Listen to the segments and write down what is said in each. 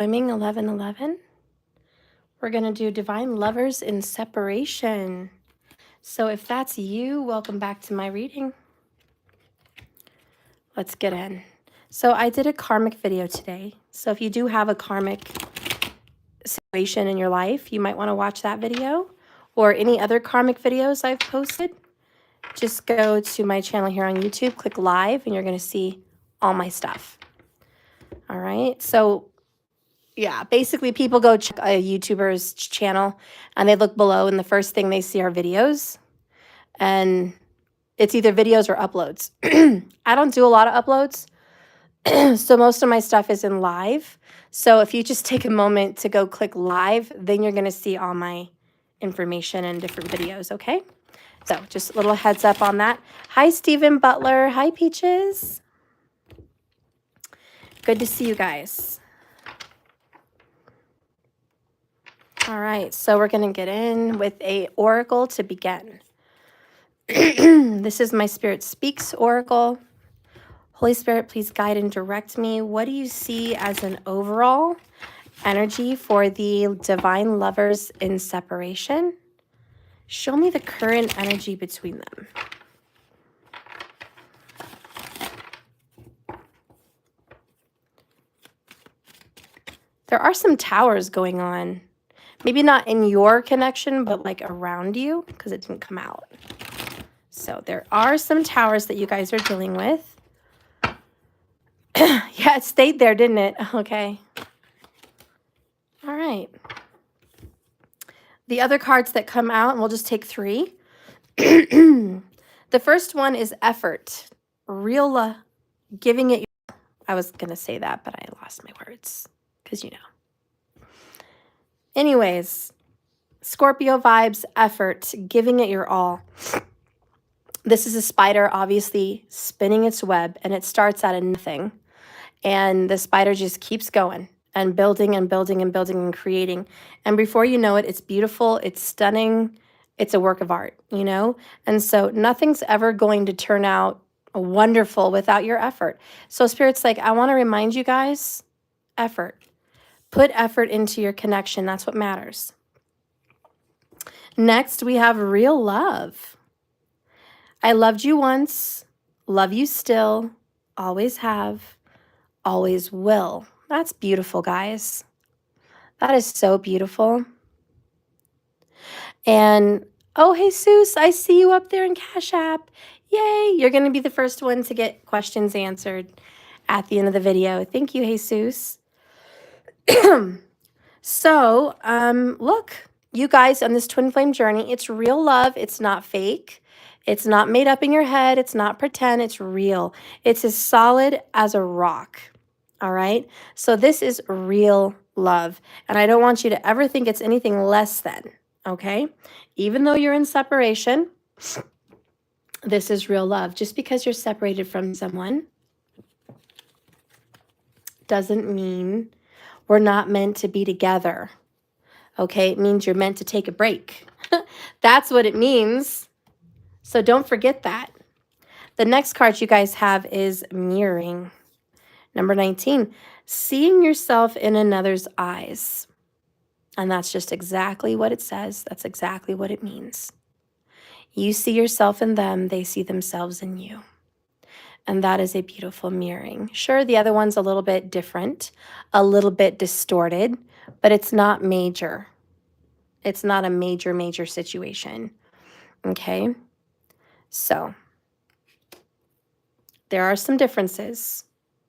Swimming 11:11. We're going to do Divine Lovers in Separation. So if that's you, welcome back to my reading. Let's get in. So I did a karmic video today. So if you do have a karmic situation in your life, you might want to watch that video or any other karmic videos I've posted. Just go to my channel here on YouTube, click live, and you're going to see all my stuff. All right. So yeah, basically people go check a YouTuber's channel and they look below and the first thing they see are videos. And it's either videos or uploads. I don't do a lot of uploads. So most of my stuff is in live. So if you just take a moment to go click live, then you're going to see all my information and different videos, okay? So just a little heads up on that. Hi, Stephen Butler. Hi, Peaches. Good to see you guys. All right, so we're going to get in with a oracle to begin. This is my Spirit Speaks oracle. Holy Spirit, please guide and direct me. What do you see as an overall energy for the divine lovers in separation? Show me the current energy between them. There are some towers going on. Maybe not in your connection, but like around you, because it didn't come out. So there are some towers that you guys are dealing with. Yeah, it stayed there, didn't it? Okay. All right. The other cards that come out, and we'll just take 3. The first one is effort. Real giving it. I was going to say that, but I lost my words because you know. Anyways, Scorpio vibes, effort, giving it your all. This is a spider obviously spinning its web, and it starts out of nothing. And the spider just keeps going and building and building and building and creating. And before you know it, it's beautiful, it's stunning, it's a work of art, you know? And so nothing's ever going to turn out wonderful without your effort. So Spirit's like, I want to remind you guys, effort. Put effort into your connection. That's what matters. Next, we have real love. I loved you once, love you still, always have, always will. That's beautiful, guys. That is so beautiful. And, oh, Jesus, I see you up there in Cash App. Yay, you're going to be the first one to get questions answered at the end of the video. Thank you, Jesus. So, look, you guys on this twin flame journey, it's real love. It's not fake. It's not made up in your head. It's not pretend. It's real. It's as solid as a rock. All right. So this is real love. And I don't want you to ever think it's anything less than. Okay. Even though you're in separation, this is real love. Just because you're separated from someone doesn't mean we're not meant to be together. Okay. It means you're meant to take a break. That's what it means. So don't forget that. The next card you guys have is mirroring. Number 19, seeing yourself in another's eyes. And that's just exactly what it says. That's exactly what it means. You see yourself in them, they see themselves in you. And that is a beautiful mirroring. Sure, the other one's a little bit different, a little bit distorted, but it's not major. It's not a major situation. Okay? So, there are some differences,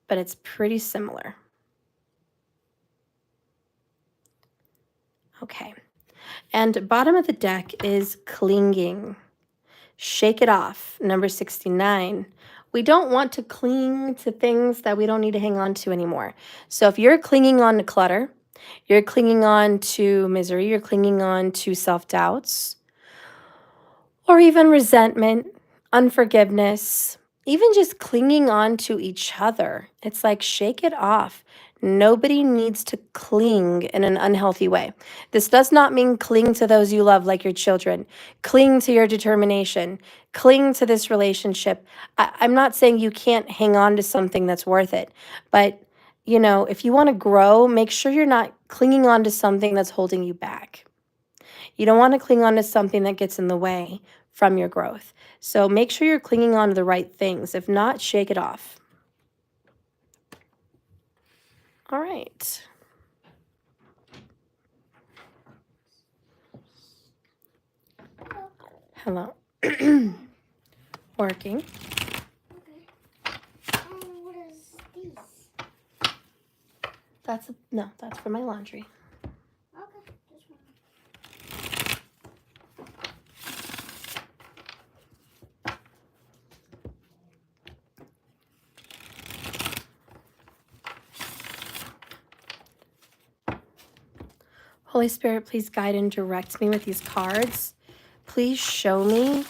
but it's pretty similar. Okay. And bottom of the deck is clinging. Shake it off, number 69. We don't want to cling to things that we don't need to hang on to anymore. So if you're clinging on to clutter, you're clinging on to misery, you're clinging on to self-doubts, or even resentment, unforgiveness, even just clinging on to each other. It's like, shake it off. Nobody needs to cling in an unhealthy way. This does not mean cling to those you love like your children. Cling to your determination. Cling to this relationship. I'm not saying you can't hang on to something that's worth it, but you know, if you want to grow, make sure you're not clinging on to something that's holding you back. You don't want to cling on to something that gets in the way from your growth. So make sure you're clinging on to the right things. If not, shake it off. All right. Hello. Working. What is this? That's for my laundry. Okay, this one. Holy Spirit, please guide and direct me with these cards. Please show me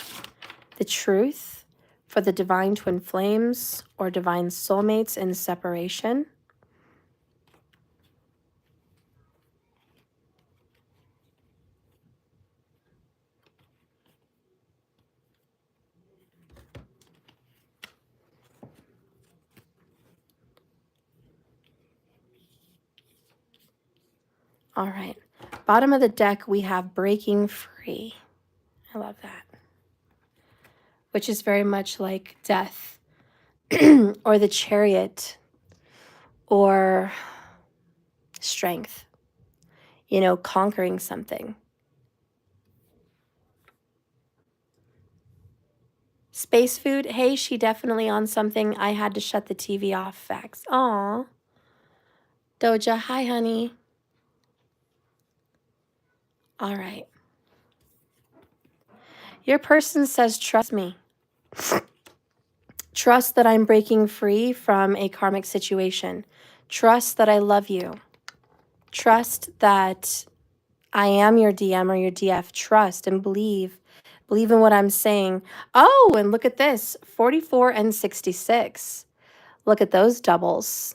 the truth for the divine twin flames or divine soulmates in separation. All right. Bottom of the deck, we have breaking free. I love that. Which is very much like death or the chariot or strength, you know, conquering something. Space food, hey, she definitely on something. I had to shut the TV off. Facts. Aw. Doja, hi, honey. All right. Your person says, trust me. Trust that I'm breaking free from a karmic situation. Trust that I love you. Trust that I am your DM or your DF. Trust and believe. Believe in what I'm saying. Oh, and look at this. 44 and 66. Look at those doubles.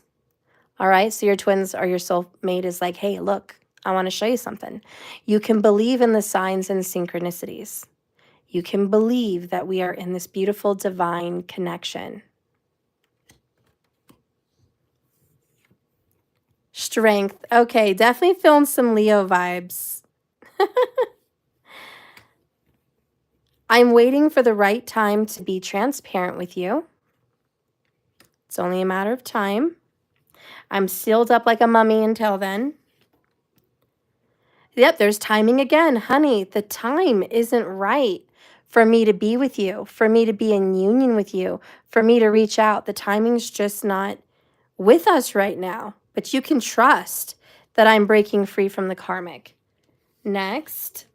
All right, so your twins or your soulmate is like, hey, look, I want to show you something. You can believe in the signs and synchronicities. You can believe that we are in this beautiful divine connection. Strength. Okay, definitely feeling some Leo vibes. I'm waiting for the right time to be transparent with you. It's only a matter of time. I'm sealed up like a mummy until then. Yep, there's timing again. Honey, the time isn't right for me to be with you, for me to be in union with you, for me to reach out. The timing's just not with us right now. But you can trust that I'm breaking free from the karmic. Next,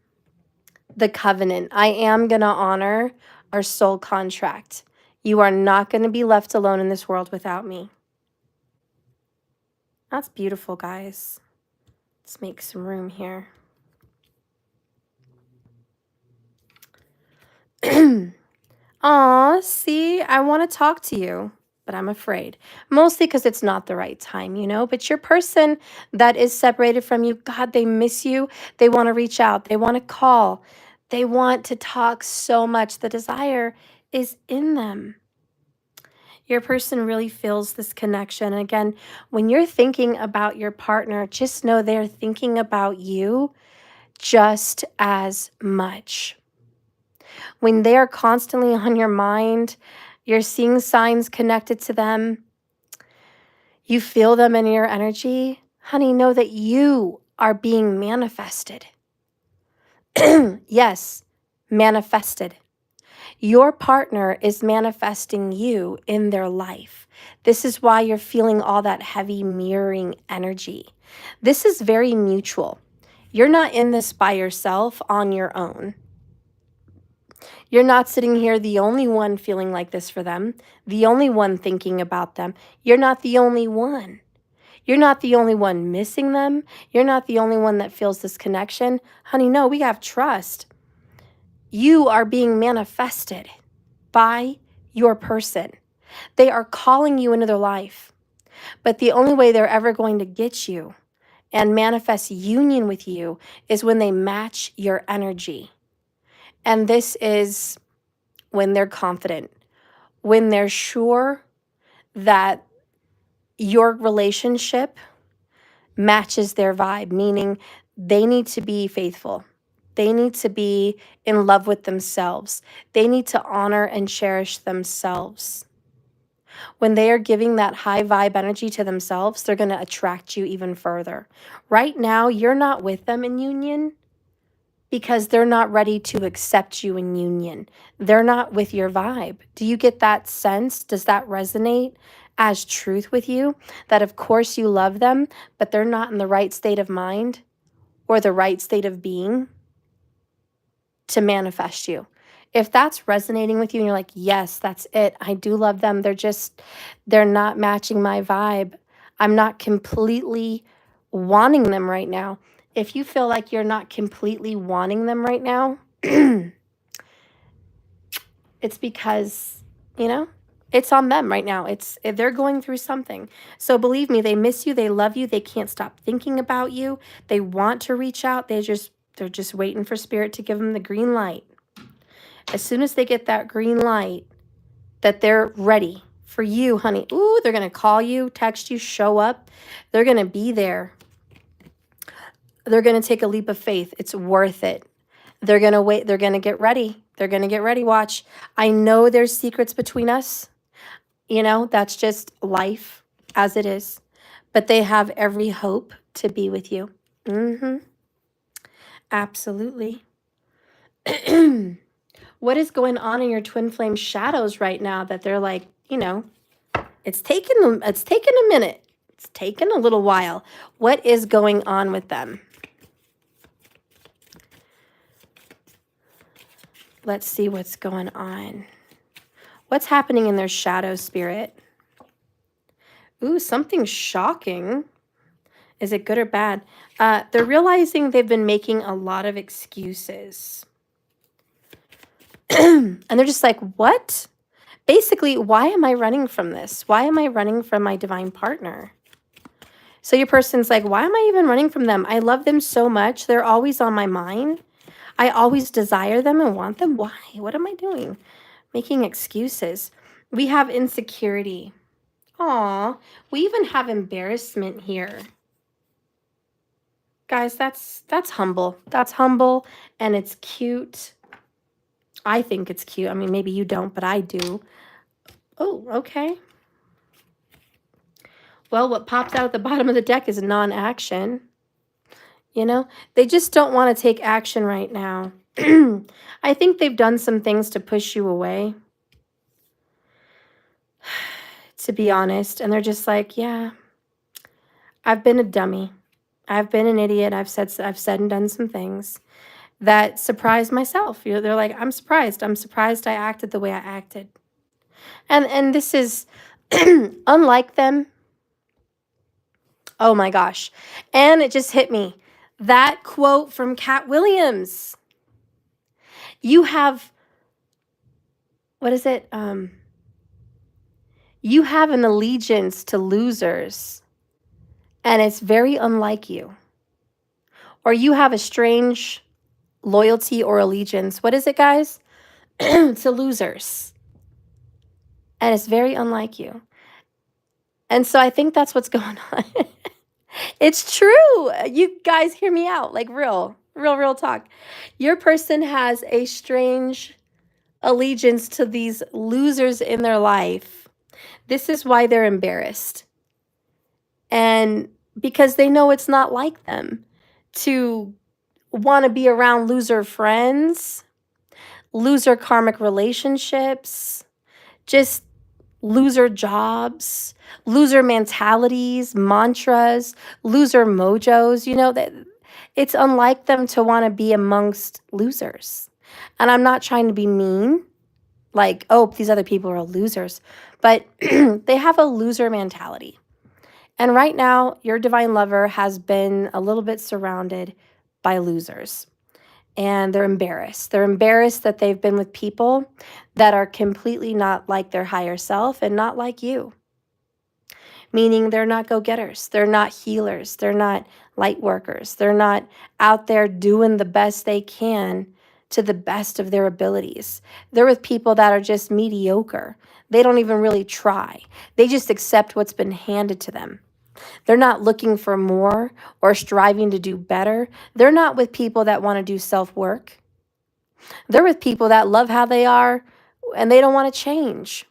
the covenant. I am going to honor our soul contract. You are not going to be left alone in this world without me. That's beautiful, guys. Let's make some room here. Aw, see, I want to talk to you, but I'm afraid. Mostly because it's not the right time, you know? But your person that is separated from you, God, they miss you. They want to reach out. They want to call. They want to talk so much. The desire is in them. Your person really feels this connection. And again, when you're thinking about your partner, just know they're thinking about you just as much. When they are constantly on your mind, you're seeing signs connected to them, you feel them in your energy, honey, know that you are being manifested. Yes, manifested. Your partner is manifesting you in their life. This is why you're feeling all that heavy mirroring energy. This is very mutual. You're not in this by yourself on your own. You're not sitting here the only one feeling like this for them, the only one thinking about them. You're not the only one. You're not the only one missing them. You're not the only one that feels this connection. Honey, no, we have trust. You are being manifested by your person. They are calling you into their life. But the only way they're ever going to get you and manifest union with you is when they match your energy. And this is when they're confident, when they're sure that your relationship matches their vibe, meaning they need to be faithful. They need to be in love with themselves. They need to honor and cherish themselves. When they are giving that high vibe energy to themselves, they're going to attract you even further. Right now, you're not with them in union because they're not ready to accept you in union. They're not with your vibe. Do you get that sense? Does that resonate as truth with you? That of course you love them, but they're not in the right state of mind or the right state of being to manifest you. If that's resonating with you and you're like, yes, that's it. I do love them. They're not matching my vibe. I'm not completely wanting them right now. If you feel like you're not completely wanting them right now, it's because, it's on them right now. They're going through something. So believe me, they miss you. They love you. They can't stop thinking about you. They want to reach out. They're just waiting for spirit to give them the green light. As soon as they get that green light that they're ready for you, honey, ooh, they're going to call you, text you, show up. They're going to be there. They're going to take a leap of faith. It's worth it. They're going to wait. They're going to get ready. They're going to get ready. Watch. I know there's secrets between us. That's just life as it is. But they have every hope to be with you. Absolutely. What is going on in your twin flame shadows right now that they're like, it's taken a minute. It's taken a little while. What is going on with them? Let's see what's going on. What's happening in their shadow spirit? Ooh, something shocking. Is it good or bad? They're realizing they've been making a lot of excuses. And they're just like, what? Basically, why am I running from this? Why am I running from my divine partner? So your person's like, why am I even running from them? I love them so much. They're always on my mind. I always desire them and want them. Why? What am I doing? Making excuses. We have insecurity. Aw, we even have embarrassment here. Guys, that's humble. That's humble and it's cute. I think it's cute. I mean, maybe you don't, but I do. Oh, okay. Well, what pops out at the bottom of the deck is non-action. They just don't want to take action right now. I think they've done some things to push you away, to be honest. And they're just like, yeah, I've been a dummy. I've been an idiot. I've said and done some things that surprised myself. They're like, I'm surprised. I'm surprised I acted the way I acted. And this is unlike them. Oh my gosh. And it just hit me. That quote from Cat Williams. You have, what is it? You have an allegiance to losers, and it's very unlike you. Or you have a strange loyalty or allegiance. What is it, guys? To losers. And it's very unlike you. And so I think that's what's going on. It's true. You guys hear me out. Like real talk. Your person has a strange allegiance to these losers in their life. This is why they're embarrassed. And because they know it's not like them to want to be around loser friends, loser karmic relationships, just loser jobs, loser mentalities, mantras, loser mojos. That it's unlike them to want to be amongst losers. And I'm not trying to be mean, like, oh, these other people are losers, but they have a loser mentality. And right now, your divine lover has been a little bit surrounded by losers. And they're embarrassed. They're embarrassed that they've been with people that are completely not like their higher self and not like you. Meaning they're not go-getters. They're not healers. They're not light workers. They're not out there doing the best they can to the best of their abilities. They're with people that are just mediocre. They don't even really try. They just accept what's been handed to them. They're not looking for more or striving to do better. They're not with people that want to do self-work. They're with people that love how they are and they don't want to change.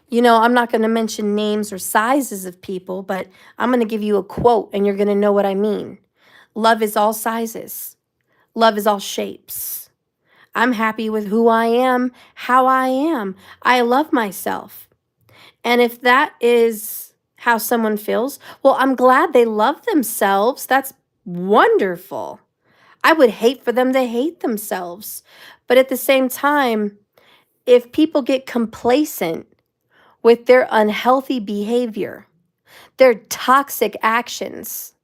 You know, I'm not going to mention names or sizes of people, but I'm going to give you a quote and you're going to know what I mean. Love is all sizes. Love is all shapes. I'm happy with who I am, how I am. I love myself. And if that is how someone feels, well, I'm glad they love themselves. That's wonderful. I would hate for them to hate themselves. But at the same time, if people get complacent with their unhealthy behavior, their toxic actions,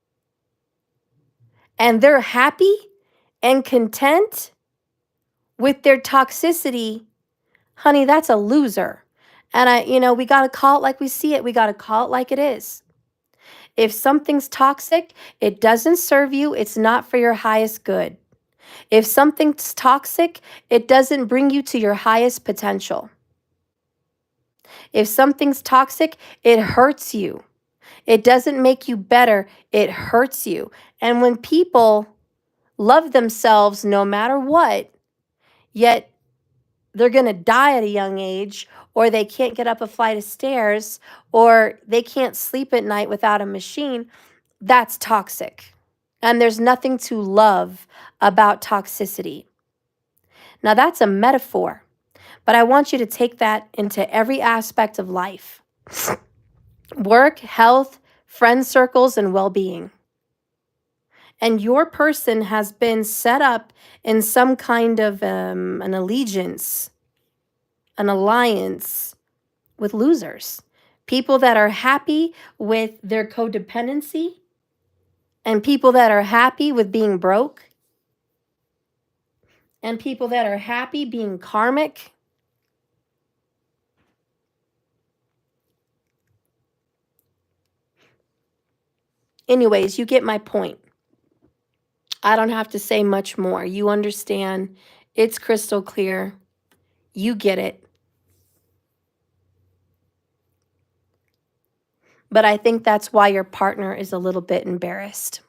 and they're happy and content with their toxicity, honey, that's a loser. And we got to call it like we see it. We got to call it like it is. If something's toxic, it doesn't serve you. It's not for your highest good. If something's toxic, it doesn't bring you to your highest potential. If something's toxic, it hurts you. It doesn't make you better. It hurts you. And when people love themselves no matter what, yet they're going to die at a young age, or they can't get up a flight of stairs, or they can't sleep at night without a machine, that's toxic. And there's nothing to love about toxicity. Now, that's a metaphor, but I want you to take that into every aspect of life. Work, health, friend circles, and well-being. And your person has been set up in some kind of an allegiance, an alliance with losers. People that are happy with their codependency and people that are happy with being broke and people that are happy being karmic. Anyways, you get my point. I don't have to say much more. You understand. It's crystal clear. You get it. But I think that's why your partner is a little bit embarrassed.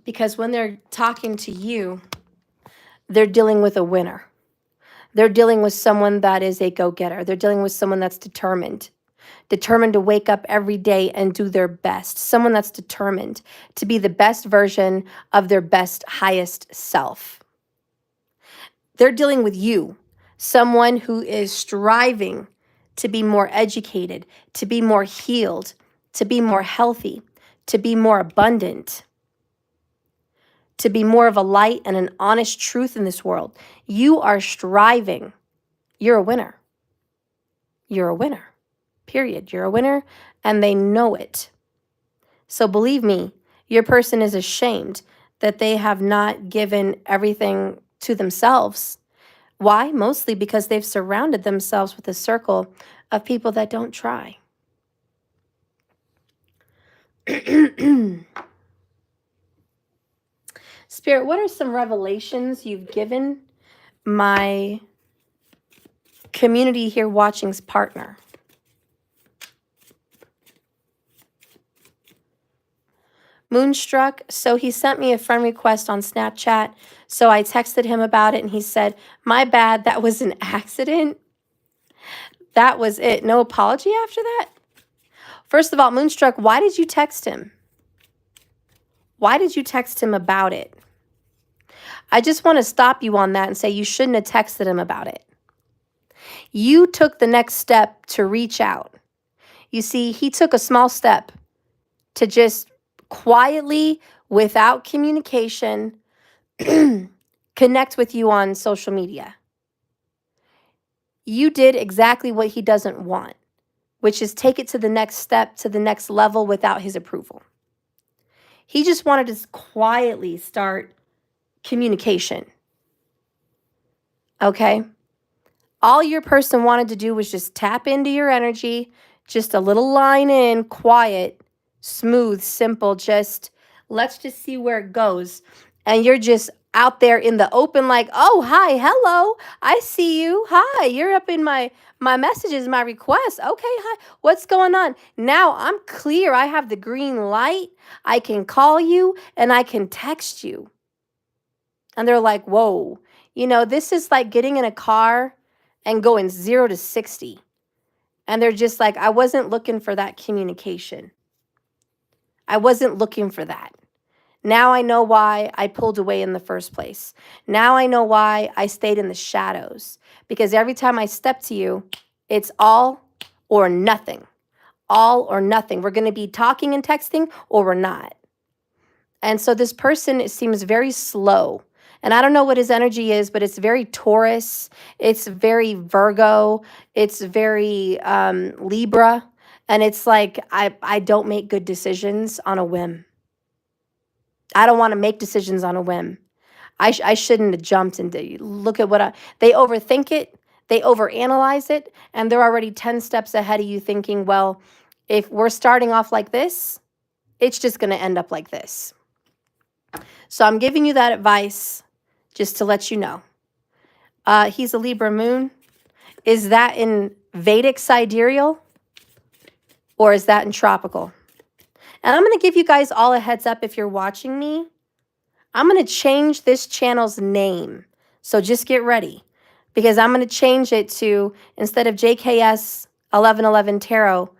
Because when they're talking to you, they're dealing with a winner. They're dealing with someone that is a go-getter. They're dealing with someone that's determined to wake up every day and do their best. Someone that's determined to be the best version of their best, highest self. They're dealing with you, someone who is striving to be more educated, to be more healed, to be more healthy, to be more abundant, to be more of a light and an honest truth in this world. You are striving. You're a winner. You're a winner. Period. You're a winner, and they know it. So believe me, your person is ashamed that they have not given everything to themselves. Why? Mostly because they've surrounded themselves with a circle of people that don't try. Spirit, what are some revelations you've given my community here watching's partner? Moonstruck, so he sent me a friend request on Snapchat, so I texted him about it, and he said, my bad, that was an accident. That was it. No apology after that? First of all, Moonstruck, why did you text him? Why did you text him about it? I just want to stop you on that and say you shouldn't have texted him about it. You took the next step to reach out. You see, he took a small step to just quietly, without communication, connect with you on social media. You did exactly what he doesn't want, which is take it to the next step, to the next level without his approval. He just wanted to quietly start communication. Okay? All your person wanted to do was just tap into your energy, just a little line in, quiet, smooth, simple, just Let's just see where it goes. And you're just out there in the open like, oh, hi, hello, I see you. Hi, you're up in my messages, my requests. Okay, hi, what's going on? Now I'm clear. I have the green light. I can call you and I can text you. And they're like, whoa, this is like getting in a car and going 0 to 60. And they're just like, I wasn't looking for that communication. I wasn't looking for that. Now I know why I pulled away in the first place. Now I know why I stayed in the shadows. Because every time I step to you, it's all or nothing. All or nothing. We're going to be talking and texting or we're not. And so this person, it seems very slow. And I don't know what his energy is, but it's very Taurus. It's very Virgo. It's very Libra. And it's like, I don't make good decisions on a whim. I don't want to make decisions on a whim. I shouldn't have jumped into, look at what they overthink it. They overanalyze it. And they're already 10 steps ahead of you thinking, well, if we're starting off like this, it's just going to end up like this. So I'm giving you that advice just to let you know. He's a Libra moon. Is that in Vedic sidereal or is that in tropical? And I'm going to give you guys all a heads up if you're watching me. I'm going to change this channel's name. So just get ready because I'm going to change it to, instead of JKS 1111 Tarot,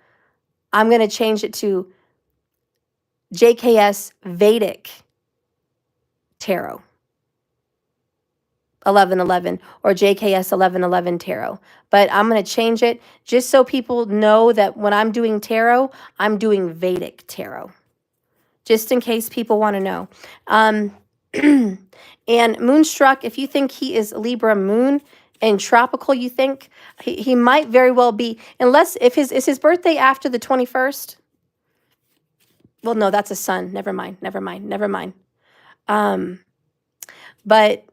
I'm going to change it to JKS Vedic Tarot 1111 or JKS 1111 Tarot. But I'm going to change it just so people know that when I'm doing tarot, I'm doing Vedic Tarot. Just in case people want to know. And Moonstruck, if you think he is Libra moon and tropical, you think he might very well be, unless if is his birthday after the 21st? Well, no, that's a sun. Never mind. But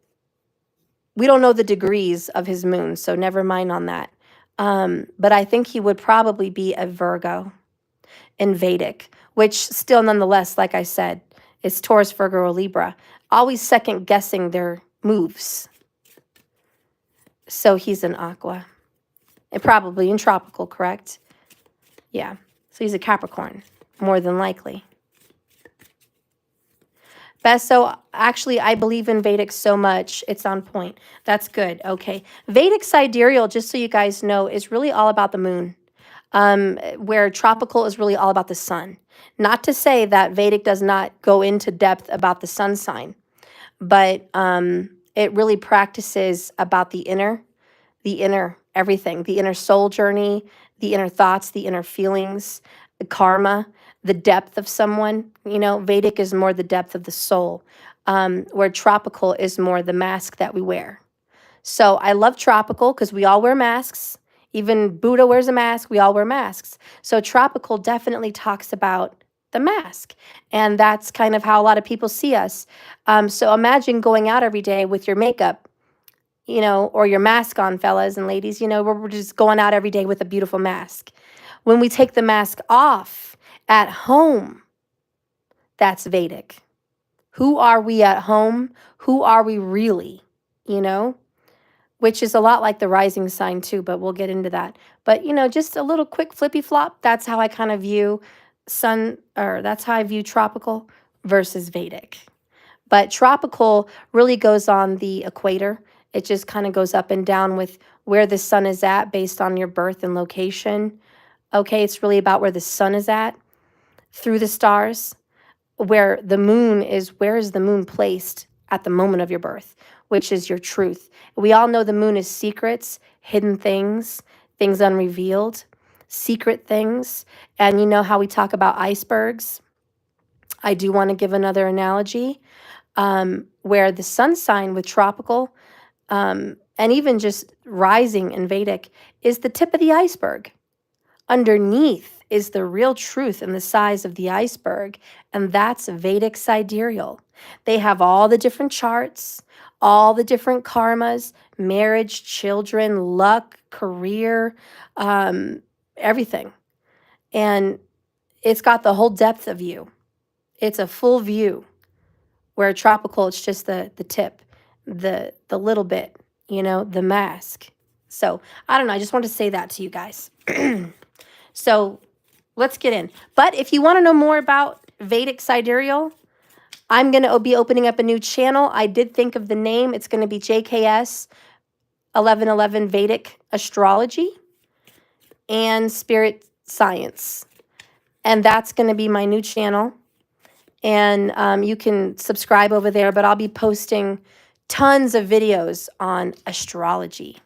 we don't know the degrees of his moon, so never mind on that. But I think he would probably be a Virgo in Vedic, which still nonetheless, like I said, is Taurus, Virgo, or Libra. Always second guessing their moves. So he's an Aqua. And probably in tropical, correct? Yeah. So he's a Capricorn, more than likely. Best, so actually, I believe in Vedic so much, it's on point. That's good. Okay. Vedic sidereal, just so you guys know, is really all about the moon, where tropical is really all about the sun. Not to say that Vedic does not go into depth about the sun sign, but it really practices about the inner everything, the inner soul journey, the inner thoughts, the inner feelings, the karma, the depth of someone. Vedic is more the depth of the soul, where tropical is more the mask that we wear. So I love tropical because we all wear masks. Even Buddha wears a mask. We all wear masks. So tropical definitely talks about the mask. And that's kind of how a lot of people see us. So imagine going out every day with your makeup, or your mask on, fellas and ladies, we're just going out every day with a beautiful mask. When we take the mask off at home, that's Vedic. Who are we at home? Who are we really? Which is a lot like the rising sign too, but we'll get into that. But, just a little quick flippy flop. That's how I kind of view that's how I view tropical versus Vedic. But tropical really goes on the equator. It just kind of goes up and down with where the sun is at based on your birth and location. Okay, it's really about where the sun is at through the stars, where the moon is, where is the moon placed at the moment of your birth, which is your truth. We all know the moon is secrets, hidden things, things unrevealed, secret things. And you know how we talk about icebergs? I do want to give another analogy where the sun sign with tropical and even just rising in Vedic is the tip of the iceberg. Underneath is the real truth and the size of the iceberg, and that's Vedic sidereal. They have all the different charts, all the different karmas, marriage, children, luck, career, everything. And it's got the whole depth of you. It's a full view, where tropical, it's just the tip, the little bit, the mask. So I don't know. I just wanted to say that to you guys. So let's get in. But if you want to know more about Vedic sidereal, I'm going to be opening up a new channel. I did think of the name. It's going to be JKS 1111 Vedic Astrology and Spirit Science. And that's going to be my new channel. And you can subscribe over there, but I'll be posting tons of videos on astrology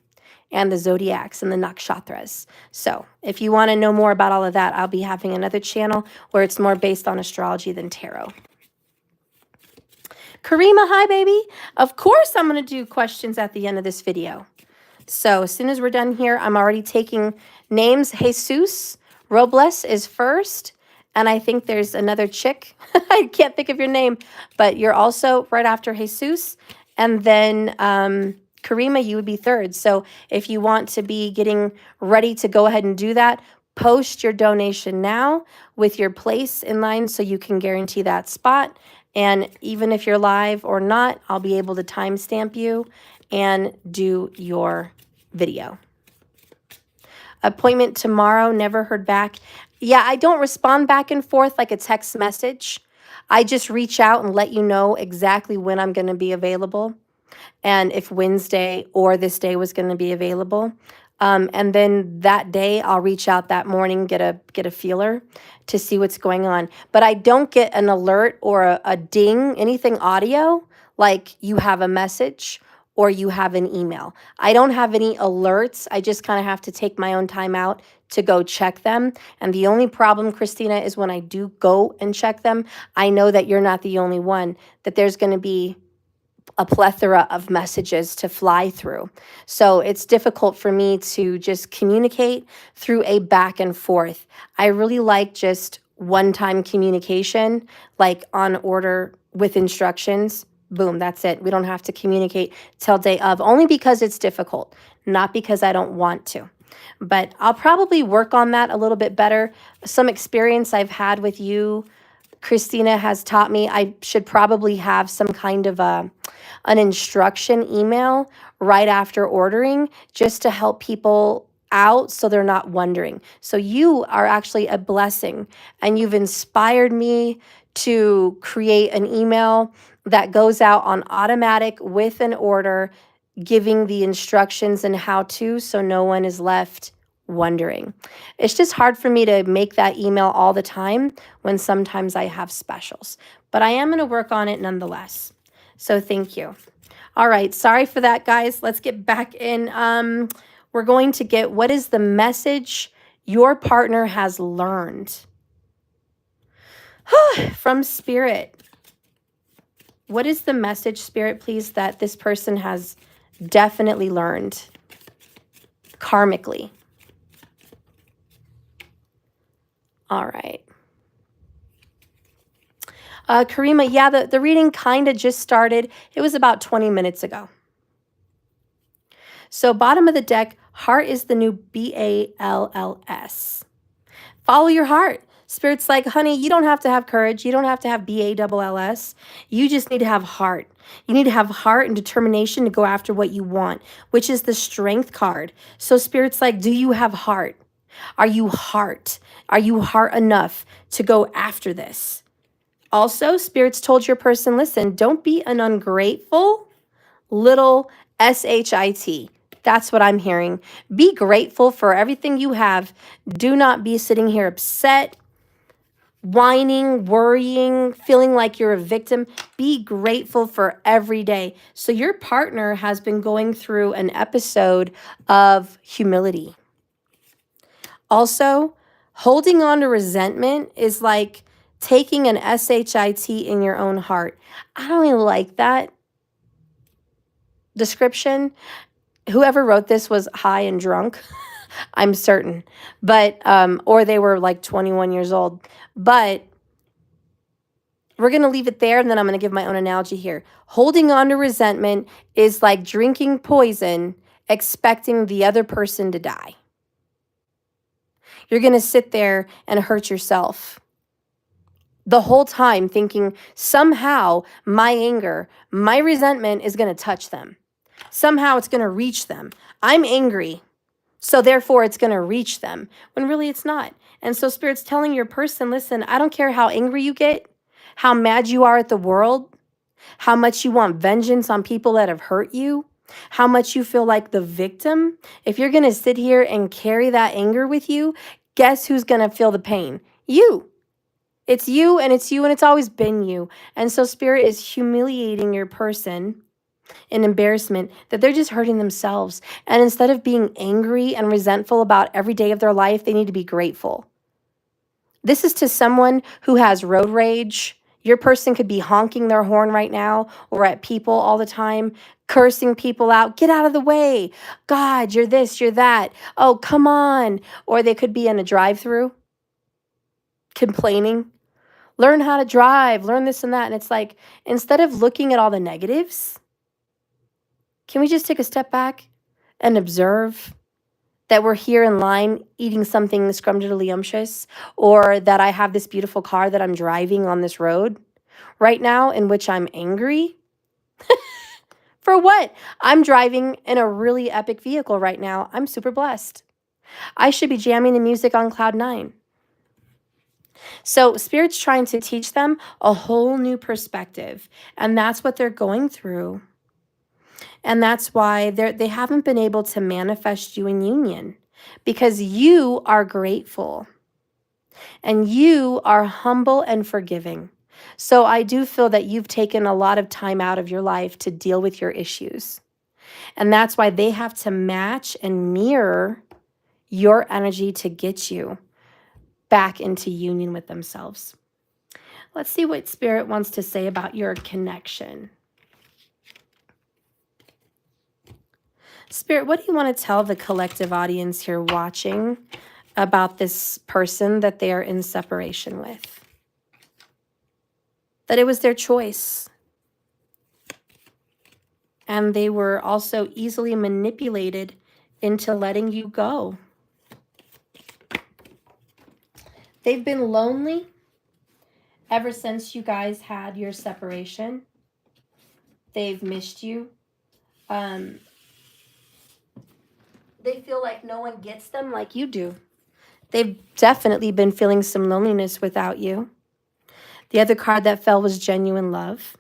and the zodiacs and the nakshatras. So if you want to know more about all of that, I'll be having another channel where it's more based on astrology than tarot. Karima, hi, baby. Of course, I'm going to do questions at the end of this video. So as soon as we're done here, I'm already taking names. Jesus Robles is first. And I think there's another chick. I can't think of your name, but you're also right after Jesus. And then Karima, you would be third. So if you want to be getting ready to go ahead and do that, post your donation now with your place in line so you can guarantee that spot. And even if you're live or not, I'll be able to timestamp you and do your video. Appointment tomorrow, never heard back. Yeah, I don't respond back and forth like a text message. I just reach out and let you know exactly when I'm going to be available and if Wednesday or this day was going to be available. And then that day, I'll reach out that morning, get a feeler to see what's going on. But I don't get an alert or a ding, anything audio, like you have a message or you have an email. I don't have any alerts. I just kind of have to take my own time out to go check them. And the only problem, Christina, is when I do go and check them, I know that you're not the only one, that there's going to be a plethora of messages to fly through. So it's difficult for me to just communicate through a back and forth. I really like just one-time communication, like on order with instructions. Boom, that's it. We don't have to communicate till day of, only because it's difficult, not because I don't want to. But I'll probably work on that a little bit better. Some experience I've had with you, Christina, has taught me I should probably have some kind of an instruction email right after ordering, just to help people out so they're not wondering. So you are actually a blessing, and you've inspired me to create an email that goes out on automatic with an order, giving the instructions and how to, so no one is left wondering. It's just hard for me to make that email all the time when sometimes I have specials, but I am going to work on it nonetheless. So thank you. All right. Sorry for that, guys. Let's get back in. We're going to get, what is the message your partner has learned from Spirit? What is the message, Spirit, please, that this person has definitely learned karmically? All right. Karima, yeah, the reading kind of just started. It was about 20 minutes ago. So bottom of the deck, heart is the new BALLS. Follow your heart. Spirit's like, honey, you don't have to have courage. You don't have to have BALLS. You just need to have heart. You need to have heart and determination to go after what you want, which is the strength card. So Spirit's like, do you have heart? Are you heart? Are you heart enough to go after this? Also, Spirit's told your person, listen, don't be an ungrateful little SHIT. That's what I'm hearing. Be grateful for everything you have. Do not be sitting here upset, whining, worrying, feeling like you're a victim. Be grateful for every day. So your partner has been going through an episode of humility. Also, holding on to resentment is like taking an SHIT in your own heart. I don't really like that description. Whoever wrote this was high and drunk, I'm certain. But, or they were like 21 years old. But we're going to leave it there, and then I'm going to give my own analogy here. Holding on to resentment is like drinking poison, expecting the other person to die. You're going to sit there and hurt yourself the whole time thinking somehow my anger, my resentment is going to touch them. Somehow it's going to reach them. I'm angry, so therefore it's going to reach them, when really it's not. And so Spirit's telling your person, listen, I don't care how angry you get, how mad you are at the world, how much you want vengeance on people that have hurt you, how much you feel like the victim. If you're going to sit here and carry that anger with you, guess who's going to feel the pain? You. It's you, and it's you, and it's always been you. And so Spirit is humiliating your person in embarrassment that they're just hurting themselves. And instead of being angry and resentful about every day of their life, they need to be grateful. This is to someone who has road rage. Your person could be honking their horn right now or at people all the time, cursing people out. Get out of the way. God, you're this, you're that. Oh, come on. Or they could be in a drive-through complaining. Learn how to drive, learn this and that. And it's like, instead of looking at all the negatives, can we just take a step back and observe that we're here in line eating something scrumdiddlyumptious, or that I have this beautiful car that I'm driving on this road right now in which I'm angry? For what? I'm driving in a really epic vehicle right now. I'm super blessed. I should be jamming the music on cloud 9. So Spirit's trying to teach them a whole new perspective, and that's what they're going through. And that's why they haven't been able to manifest you in union, because you are grateful and you are humble and forgiving. So I do feel that you've taken a lot of time out of your life to deal with your issues. And that's why they have to match and mirror your energy to get you back into union with themselves. Let's see what Spirit wants to say about your connection. Spirit, what do you want to tell the collective audience here watching about this person that they are in separation with? That it was their choice. And they were also easily manipulated into letting you go. They've been lonely ever since you guys had your separation. They've missed you. They feel like no one gets them like you do. They've definitely been feeling some loneliness without you. The other card that fell was genuine love.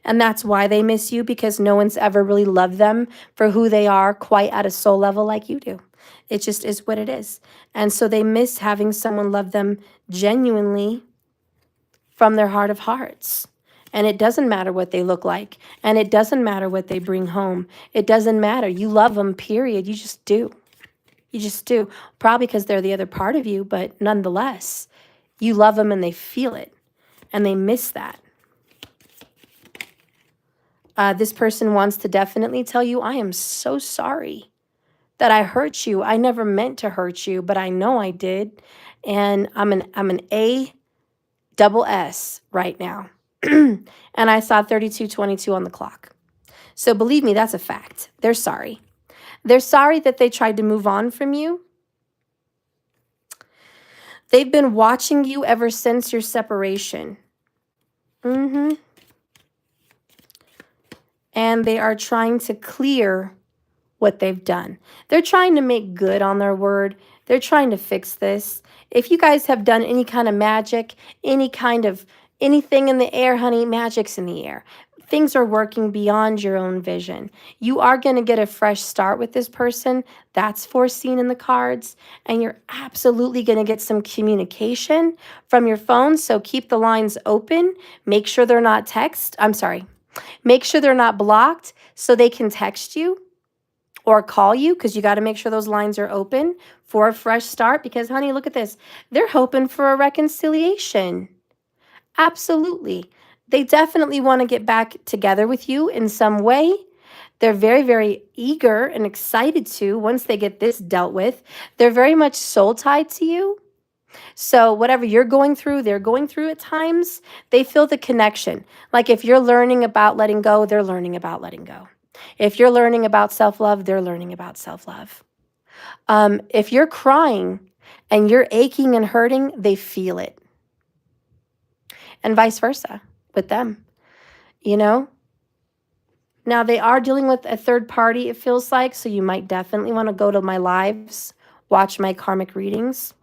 And that's why they miss you, because no one's ever really loved them for who they are quite at a soul level like you do. It just is what it is. And so they miss having someone love them genuinely from their heart of hearts. And it doesn't matter what they look like. And it doesn't matter what they bring home. It doesn't matter. You love them, period. You just do. You just do. Probably because they're the other part of you, but nonetheless, you love them and they feel it. And they miss that. This person wants to definitely tell you, I am so sorry that I hurt you. I never meant to hurt you, but I know I did. And I'm an A double S right now. And I saw 32:22 on the clock. So believe me, that's a fact. They're sorry. They're sorry that they tried to move on from you. They've been watching you ever since your separation. And they are trying to clear what they've done. They're trying to make good on their word. They're trying to fix this. If you guys have done any kind of magic, any kind of anything in the air, honey, magic's in the air. Things are working beyond your own vision. You are going to get a fresh start with this person. That's foreseen in the cards. And you're absolutely going to get some communication from your phone. So keep the lines open. Make sure they're not Make sure they're not blocked so they can text you or call you, because you got to make sure those lines are open for a fresh start. Because, honey, look at this. They're hoping for a reconciliation. Absolutely. They definitely want to get back together with you in some way. They're very, very eager and excited to, once they get this dealt with. They're very much soul tied to you. So whatever you're going through, they're going through at times. They feel the connection. Like if you're learning about letting go, they're learning about letting go. If you're learning about self-love, they're learning about self-love. If you're crying and you're aching and hurting, they feel it. and vice versa with them, you know? Now, they are dealing with a third party, it feels like, so you might definitely want to go to my lives, watch my karmic readings.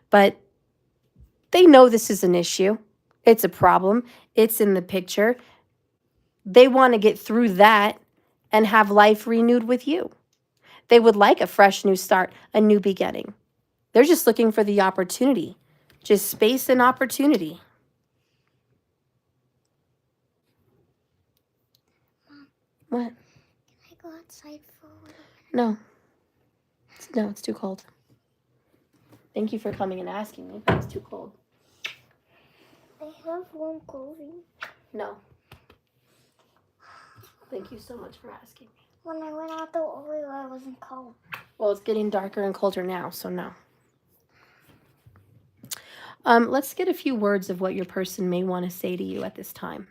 But they know this is an issue. It's a problem. It's in the picture. They want to get through that and have life renewed with you. They would like a fresh new start, a new beginning. They're just looking for the opportunity, just space and opportunity. Mom, What? can I go outside for a little bit? No. No, it's too cold. Thank you for coming and asking me, but it's too cold. I have warm clothing. No. Thank you so much for asking me. When I went out earlier, I wasn't cold. Well, it's getting darker and colder now, so no. Let's get a few words of what your person may want to say to you at this time.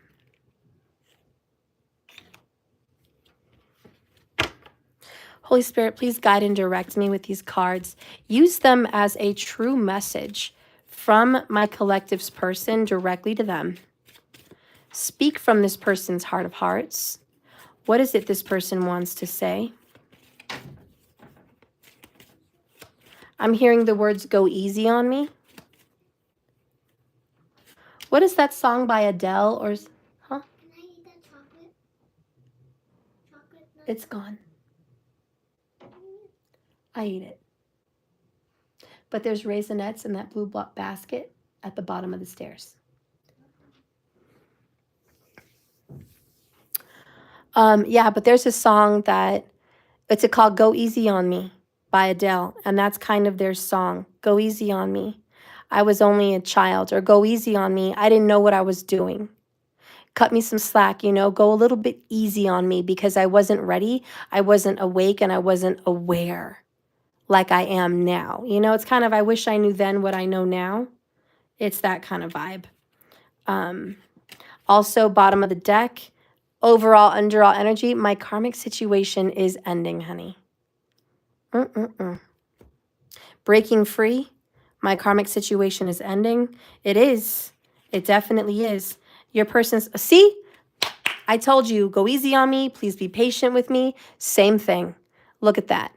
Holy Spirit, please guide and direct me with these cards. Use them as a true message from my collective's person directly to them. Speak from this person's heart of hearts. What is it this person wants to say? I'm hearing the words, go easy on me. What is that song by Adele or, huh? Can I eat that chocolate? Chocolate nut? It's gone. I eat it. But there's raisinets in that blue basket at the bottom of the stairs. Yeah, but there's a song that, it's called Go Easy on Me by Adele. And that's kind of their song. Go easy on me. I was only a child. Or go easy on me. I didn't know what I was doing. Cut me some slack, you know, go a little bit easy on me because I wasn't ready. I wasn't awake and I wasn't aware like I am now. You know, it's kind of, I wish I knew then what I know now. It's that kind of vibe. Also, bottom of the deck, overall, underall energy, my karmic situation is ending, honey. Breaking free, my karmic situation is ending. It is. It definitely is. Your person's, see? I told you, go easy on me. Please be patient with me. Same thing. Look at that.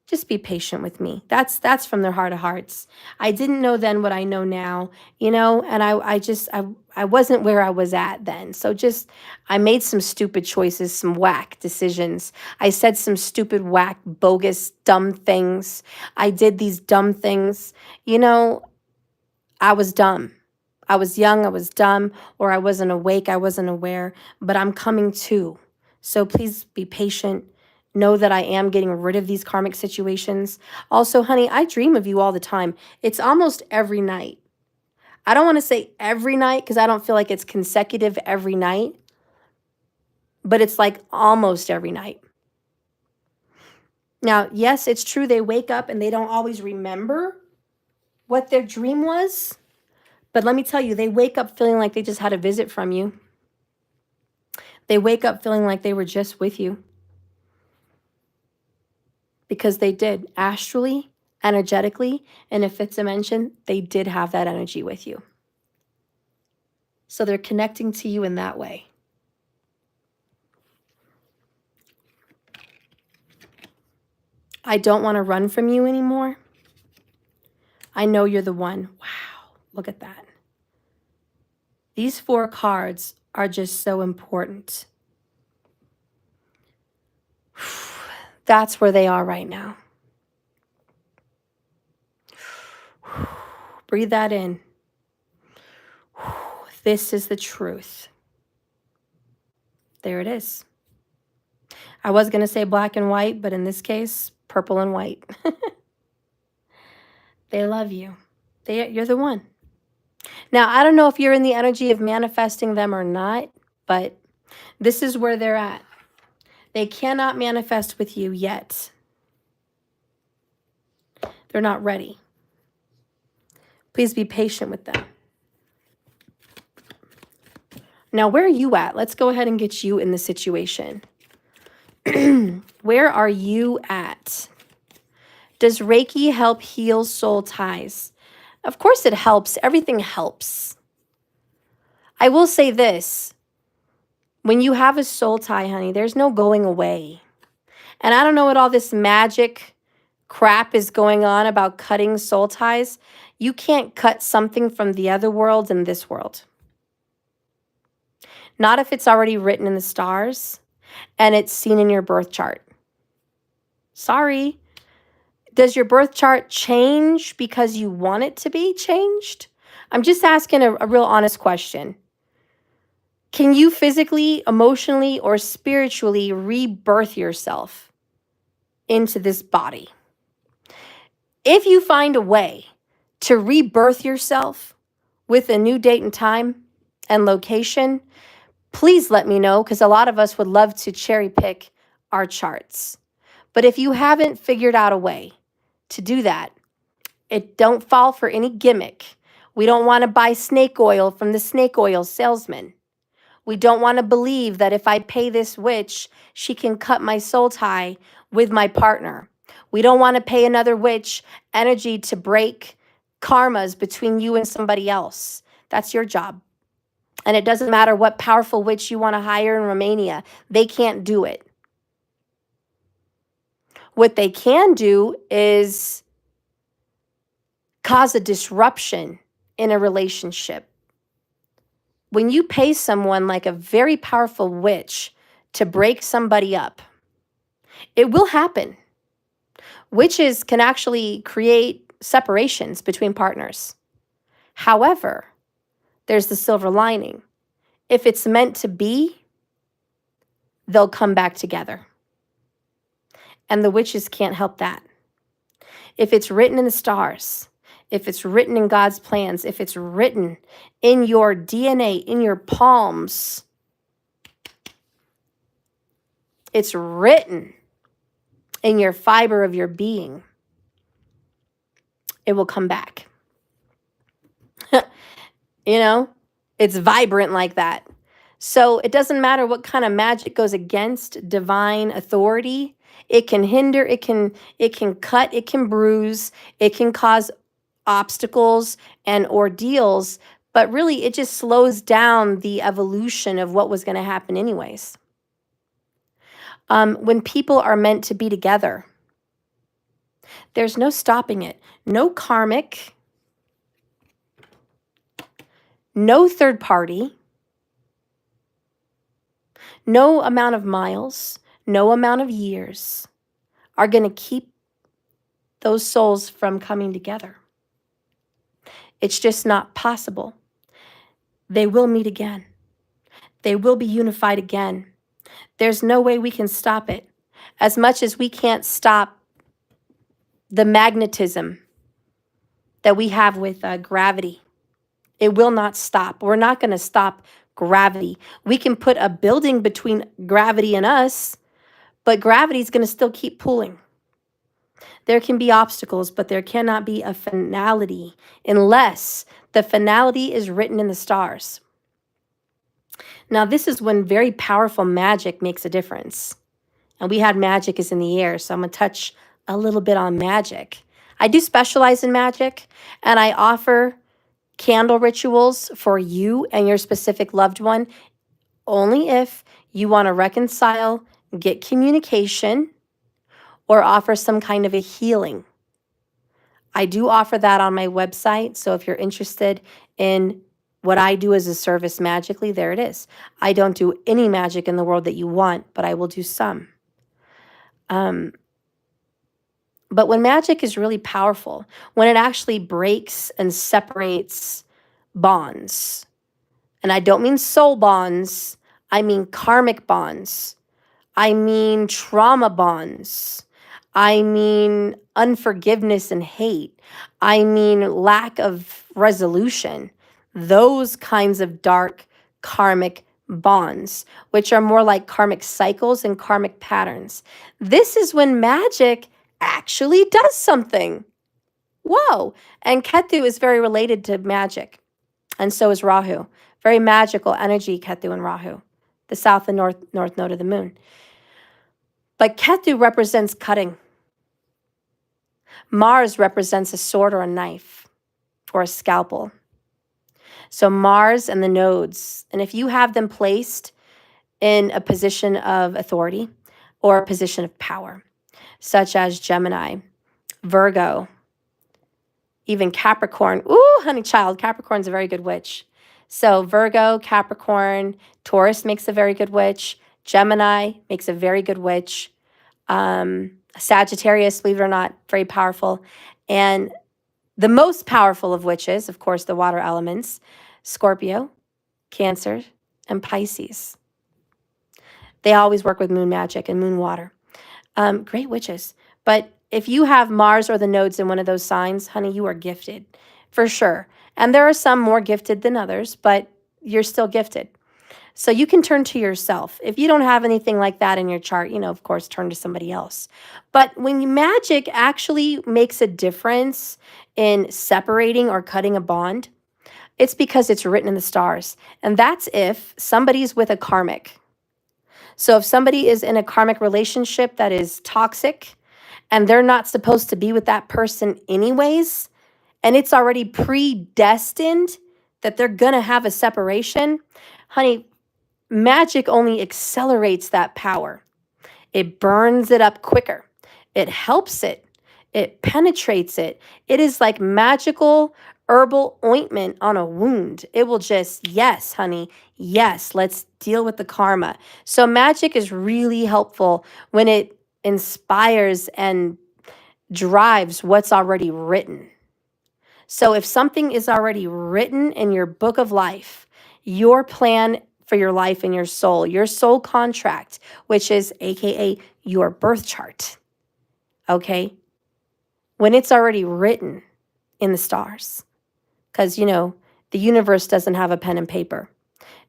Just be patient with me. That's from their heart of hearts. I didn't know then what I know now, you know, and I wasn't where I was at then. So just, I made some stupid choices, some whack decisions. I said some stupid, whack, bogus, dumb things. I did these dumb things. You know, I was dumb. I was young, I was dumb, or I wasn't awake, I wasn't aware, but I'm coming to. So please be patient. Know that I am getting rid of these karmic situations. Also, honey, I dream of you all the time. It's almost every night. I don't want to say every night because I don't feel like it's consecutive every night, but it's like almost every night. Now, yes, it's true they wake up and they don't always remember what their dream was, but let me tell you, they wake up feeling like they just had a visit from you. They wake up feeling like they were just with you. Because they did, astrally, energetically, in a fifth dimension, they did have that energy with you. So they're connecting to you in that way. I don't want to run from you anymore. I know you're the one. Wow, look at that. These 4 cards are just so important. That's where they are right now. Breathe that in. This is the truth. There it is. I was going to say black and white, but in this case, purple and white. They love you. You're the one. Now, I don't know if you're in the energy of manifesting them or not, but this is where they're at. They cannot manifest with you yet. They're not ready. Please be patient with them. Now, where are you at? Let's go ahead and get you in the situation. Where are you at? Does Reiki help heal soul ties? Of course it helps. Everything helps. I will say this. When you have a soul tie, honey, there's no going away. And I don't know what all this magic crap is going on about cutting soul ties. You can't cut something from the other world in this world. Not if it's already written in the stars and it's seen in your birth chart. Sorry. Does your birth chart change because you want it to be changed? I'm just asking a real honest question. Can you physically, emotionally, or spiritually rebirth yourself into this body? If you find a way to rebirth yourself with a new date and time and location, please let me know, because a lot of us would love to cherry pick our charts. But if you haven't figured out a way to do that, don't fall for any gimmick. We don't want to buy snake oil from the snake oil salesman. We don't want to believe that if I pay this witch, she can cut my soul tie with my partner. We don't want to pay another witch energy to break karmas between you and somebody else. That's your job. And it doesn't matter what powerful witch you want to hire in Romania. They can't do it. What they can do is cause a disruption in a relationship. When you pay someone like a very powerful witch to break somebody up, it will happen. Witches can actually create separations between partners. However, there's the silver lining. If it's meant to be, they'll come back together. And the witches can't help that. If it's written in the stars, if it's written in God's plans, if it's written in your DNA, in your palms, it's written in your fiber of your being, it will come back. It's vibrant like that. So it doesn't matter what kind of magic goes against divine authority. It can hinder, it can cut, it can bruise, it can cause obstacles and ordeals, but really it just slows down the evolution of what was going to happen anyways. When people are meant to be together, there's no stopping it. No karmic, no third party, no amount of miles, no amount of years are going to keep those souls from coming together. It's just not possible. They will meet again. They will be unified again. There's no way we can stop it. As much as we can't stop the magnetism that we have with gravity, it will not stop. We're not going to stop gravity. We can put a building between gravity and us, but gravity is going to still keep pulling. There can be obstacles, but there cannot be a finality unless the finality is written in the stars. Now, this is when very powerful magic makes a difference. And we had magic is in the air, so I'm going to touch a little bit on magic. I do specialize in magic, and I offer candle rituals for you and your specific loved one only if you want to reconcile, get communication, or offer some kind of a healing. I do offer that on my website, so if you're interested in what I do as a service magically, there it is. I don't do any magic in the world that you want, but I will do some. But when magic is really powerful, when it actually breaks and separates bonds, and I don't mean soul bonds, I mean karmic bonds, I mean trauma bonds, I mean unforgiveness and hate, I mean lack of resolution, those kinds of dark karmic bonds, which are more like karmic cycles and karmic patterns. This is when magic actually does something. Whoa. And Ketu is very related to magic. And so is Rahu. Very magical energy, Ketu and Rahu, the south and north node of the moon. But Ketu represents cutting. Mars represents a sword or a knife or a scalpel. So Mars and the nodes, and if you have them placed in a position of authority or a position of power, such as Gemini, Virgo, even Capricorn. Ooh, honey child, Capricorn's a very good witch. So Virgo, Capricorn, Taurus makes a very good witch. Gemini makes a very good witch. Sagittarius, believe it or not, very powerful. And the most powerful of witches, of course, the water elements, Scorpio, Cancer, and Pisces. They always work with moon magic and moon water. Great witches. But if you have Mars or the nodes in one of those signs, honey, you are gifted for sure. And there are some more gifted than others, but you're still gifted. So you can turn to yourself. If you don't have anything like that in your chart, of course, turn to somebody else. But when magic actually makes a difference in separating or cutting a bond, it's because it's written in the stars. And that's if somebody's with a karmic. So if somebody is in a karmic relationship that is toxic and they're not supposed to be with that person anyways, and it's already predestined that they're going to have a separation, honey, magic only accelerates that power. It burns it up quicker. It helps it. It penetrates it. It is like magical herbal ointment on a wound. It will just, yes, honey, yes, let's deal with the karma. So magic is really helpful when it inspires and drives what's already written. So if something is already written in your book of life, your plan for your life and your soul contract, which is AKA your birth chart, okay? When it's already written in the stars, because, the universe doesn't have a pen and paper.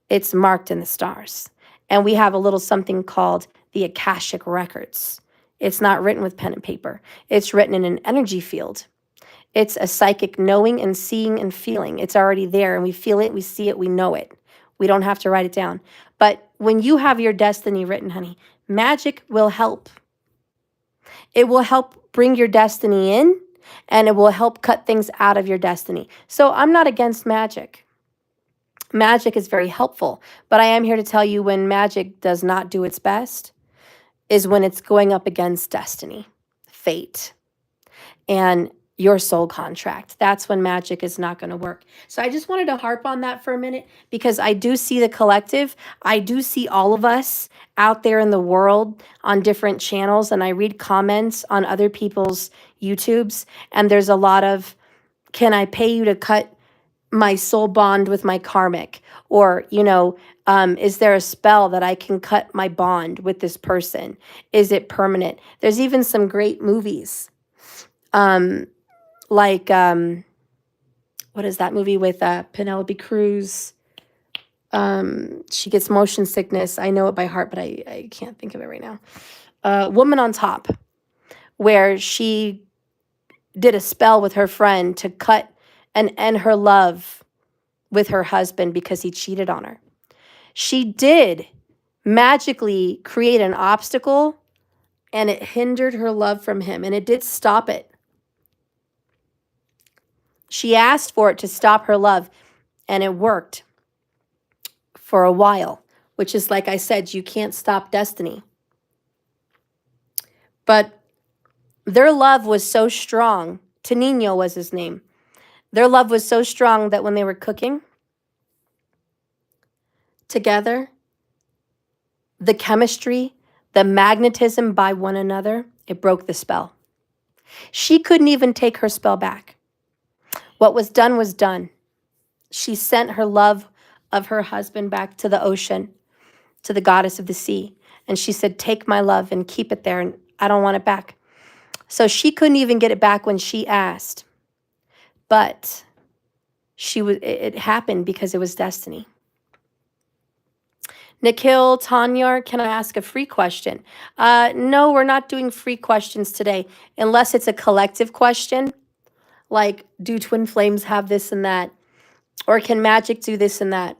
It's marked in the stars. And we have a little something called the Akashic Records. It's not written with pen and paper. It's written in an energy field. It's a psychic knowing and seeing and feeling. It's already there, and we feel it, we see it, we know it. We don't have to write it down. But when you have your destiny written, honey, magic will help. It will help bring your destiny in, and it will help cut things out of your destiny. So I'm not against magic. Magic is very helpful, but I am here to tell you when magic does not do its best is when it's going up against destiny, fate, and your soul contract. That's when magic is not going to work. So I just wanted to harp on that for a minute because I do see the collective. I do see all of us out there in the world on different channels, and I read comments on other people's YouTubes, and there's a lot of, can I pay you to cut my soul bond with my karmic? Or, is there a spell that I can cut my bond with this person? Is it permanent? There's even some great movies. Like, what is that movie with Penelope Cruz? She gets motion sickness. I know it by heart, but I can't think of it right now. Woman on Top, where she did a spell with her friend to cut and end her love with her husband because he cheated on her. She did magically create an obstacle, and it hindered her love from him, and it did stop it. She asked for it to stop her love, and it worked for a while, which is, like I said, you can't stop destiny. But their love was so strong. Tenino was his name. Their love was so strong that when they were cooking together, the chemistry, the magnetism by one another, it broke the spell. She couldn't even take her spell back. What was done. She sent her love of her husband back to the ocean, to the goddess of the sea. And she said, take my love and keep it there, and I don't want it back. So she couldn't even get it back when she asked. But it happened because it was destiny. Nikhil, Tanyar, can I ask a free question? No, we're not doing free questions today, unless it's a collective question. Like, do twin flames have this and that? Or can magic do this and that?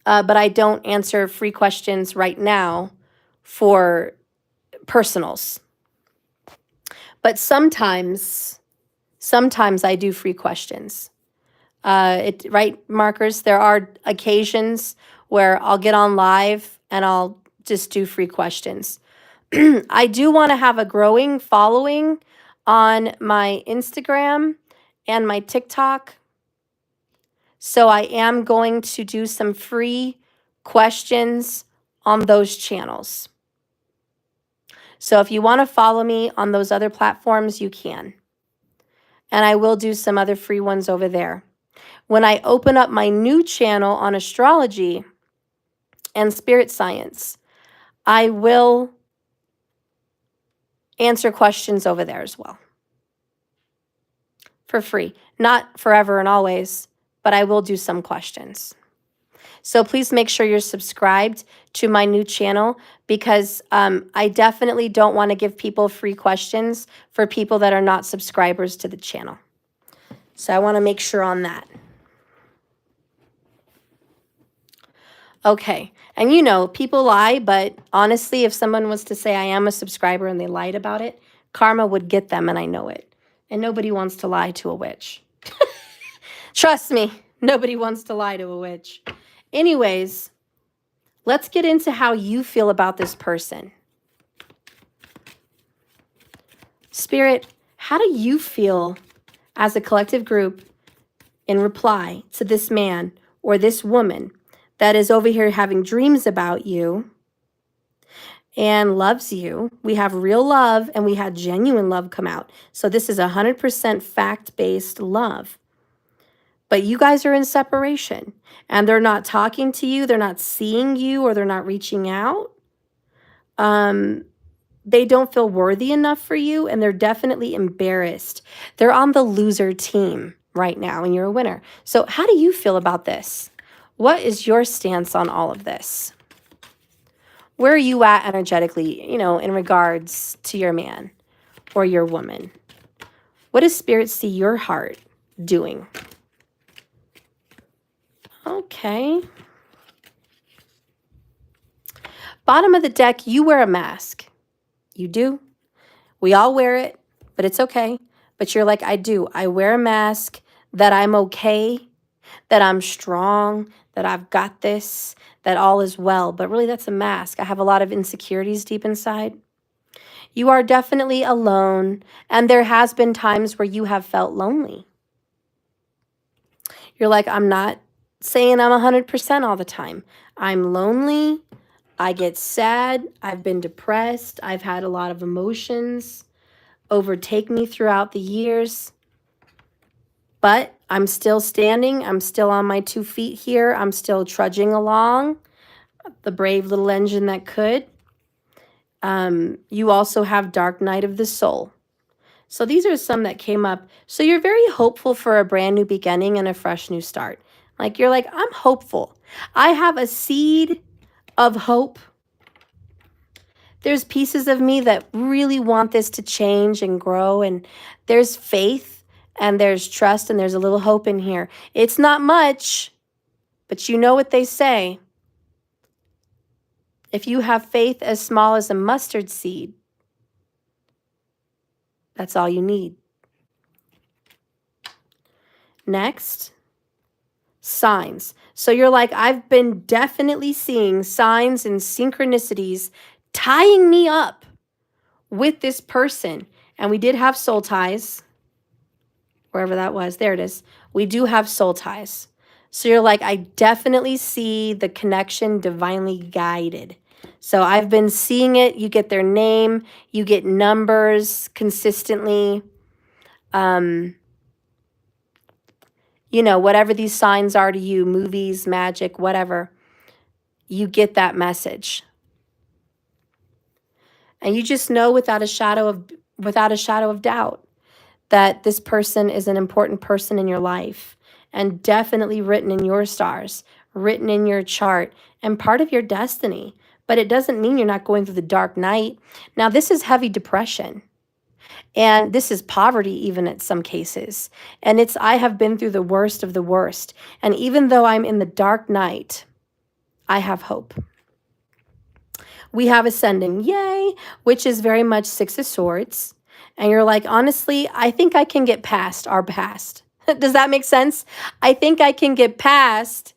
But I don't answer free questions right now for personals. But sometimes I do free questions. Right, Markers? There are occasions where I'll get on live and I'll just do free questions. I do want to have a growing following on my Instagram and my TikTok. So I am going to do some free questions on those channels. So if you want to follow me on those other platforms, you can. And I will do some other free ones over there. When I open up my new channel on astrology and spirit science, I will answer questions over there as well. For free. Not forever and always, but I will do some questions. So please make sure you're subscribed to my new channel because I definitely don't want to give people free questions for people that are not subscribers to the channel. So I want to make sure on that. Okay. And you know, people lie, but honestly, if someone was to say I am a subscriber and they lied about it, karma would get them, and I know it. And nobody wants to lie to a witch. Trust me, nobody wants to lie to a witch. Anyways, let's get into how you feel about this person. Spirit, how do you feel as a collective group in reply to this man or this woman that is over here having dreams about you and loves you? We have real love and we had genuine love come out. So this is 100% fact-based love. But you guys are in separation and they're not talking to you, they're not seeing you, or they're not reaching out. They don't feel worthy enough for you, and they're definitely embarrassed. They're on the loser team right now, and you're a winner. So how do you feel about this? What is your stance on all of this? Where are you at energetically, you know, in regards to your man or your woman? What does Spirit see your heart doing? Okay. Bottom of the deck, you wear a mask. You do. We all wear it, but it's okay. But you're like, I do. I wear a mask, that I'm okay, that I'm strong, that I've got this, that all is well. But really, that's a mask. I have a lot of insecurities deep inside. You are definitely alone, and there has been times where you have felt lonely. You're like, I'm not saying I'm 100% all the time. I'm lonely. I get sad. I've been depressed. I've had a lot of emotions overtake me throughout the years. But I'm still standing. I'm still on my 2 feet here. I'm still trudging along, the brave little engine that could. You also have Dark Night of the Soul. So these are some that came up. So you're very hopeful for a brand new beginning and a fresh new start. Like you're like, I'm hopeful. I have a seed of hope. There's pieces of me that really want this to change and grow. And there's faith and there's trust and there's a little hope in here. It's not much, but you know what they say. If you have faith as small as a mustard seed, that's all you need. Next, signs. So you're like, I've been definitely seeing signs and synchronicities tying me up with this person. And we did have soul ties, wherever that was. There it is. We do have soul ties. So you're like, I definitely see the connection divinely guided. So I've been seeing it. You get their name. You get numbers consistently. You know, whatever these signs are to you, movies, magic, whatever, you get that message. And you just know without a shadow of doubt that this person is an important person in your life and definitely written in your stars, written in your chart and part of your destiny. But it doesn't mean you're not going through the dark night. Now, this is heavy depression. And this is poverty even in some cases. And I have been through the worst of the worst. And even though I'm in the dark night, I have hope. We have ascending, yay, which is very much 6 of Swords. And you're like, honestly, I think I can get past our past. Does that make sense? I think I can get past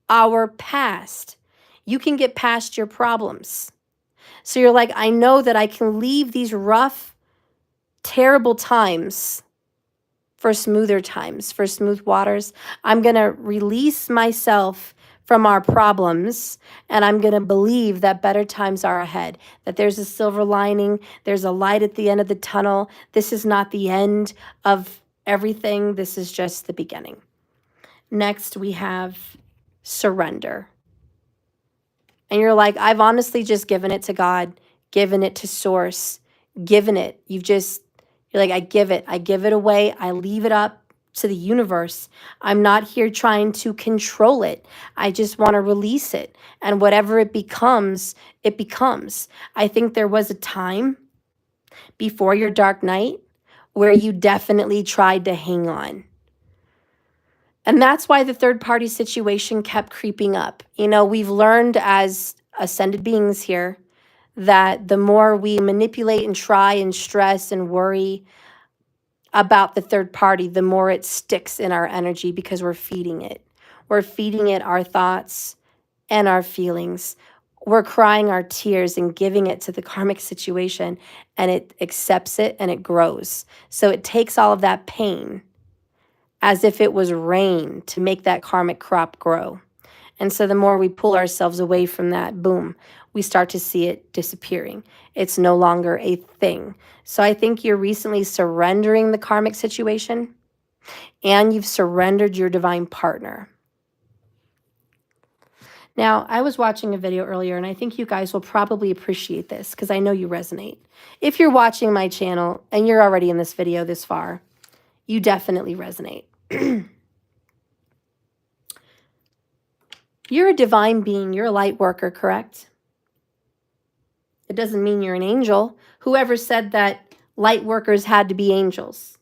our past. You can get past your problems. So you're like, I know that I can leave these rough, terrible times for smoother times, for smooth waters. I'm going to release myself from our problems, and I'm going to believe that better times are ahead, that there's a silver lining, there's a light at the end of the tunnel. This is not the end of everything. This is just the beginning. Next, we have surrender. And you're like, I've honestly just given it to God, given it to source, given it. You're like, I give it away. I leave it up to the universe. I'm not here trying to control it. I just want to release it. And whatever it becomes, it becomes. I think there was a time before your dark night where you definitely tried to hang on. And that's why the third party situation kept creeping up. We've learned as ascended beings here that the more we manipulate and try and stress and worry about the third party, the more it sticks in our energy because we're feeding it. We're feeding it our thoughts and our feelings. We're crying our tears and giving it to the karmic situation, and it accepts it and it grows. So it takes all of that pain as if it was rain to make that karmic crop grow. And so the more we pull ourselves away from that, boom, we start to see it disappearing. It's no longer a thing. So I think you're recently surrendering the karmic situation, and you've surrendered your divine partner. Now, I was watching a video earlier, and I think you guys will probably appreciate this because I know you resonate. If you're watching my channel and you're already in this video this far, you definitely resonate. You're a divine being. You're a light worker, correct? It doesn't mean you're an angel. Whoever said that light workers had to be angels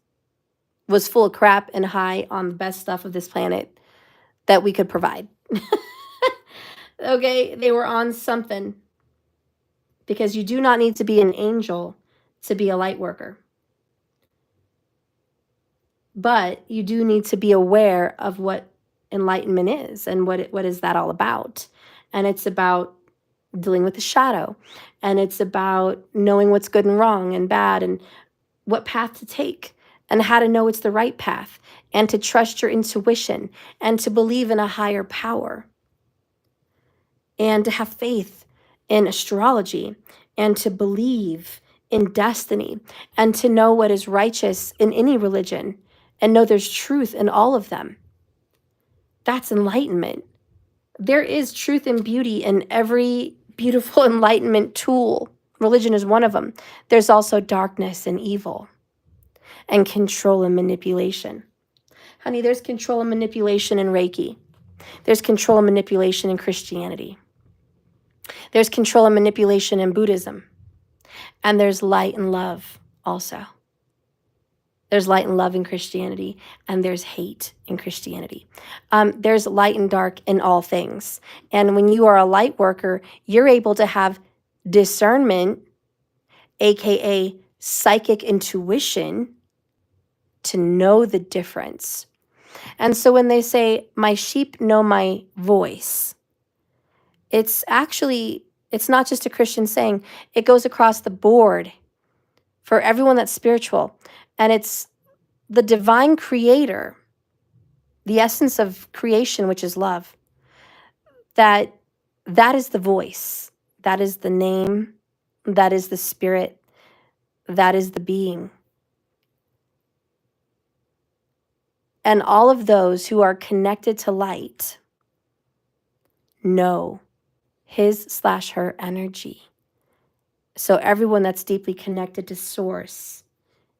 was full of crap and high on the best stuff of this planet that we could provide. Okay, they were on something, because you do not need to be an angel to be a light worker. But you do need to be aware of what enlightenment is and what is that all about. And it's about dealing with the shadow, and it's about knowing what's good and wrong and bad and what path to take and how to know it's the right path, and to trust your intuition and to believe in a higher power, and to have faith in astrology, and to believe in destiny, and to know what is righteous in any religion and know there's truth in all of them. That's enlightenment. There is truth and beauty in every beautiful enlightenment tool. Religion is one of them. There's also darkness and evil and control and manipulation. Honey, there's control and manipulation in Reiki. There's control and manipulation in Christianity. There's control and manipulation in Buddhism. And there's light and love also. There's light and love in Christianity, and there's hate in Christianity. There's light and dark in all things. And when you are a light worker, you're able to have discernment, aka psychic intuition, to know the difference. And so when they say, my sheep know my voice, it's not just a Christian saying. It goes across the board for everyone that's spiritual. And it's the divine creator, the essence of creation, which is love, that is the voice, that is the name, that is the spirit, that is the being. And all of those who are connected to light know his/her energy. So everyone that's deeply connected to source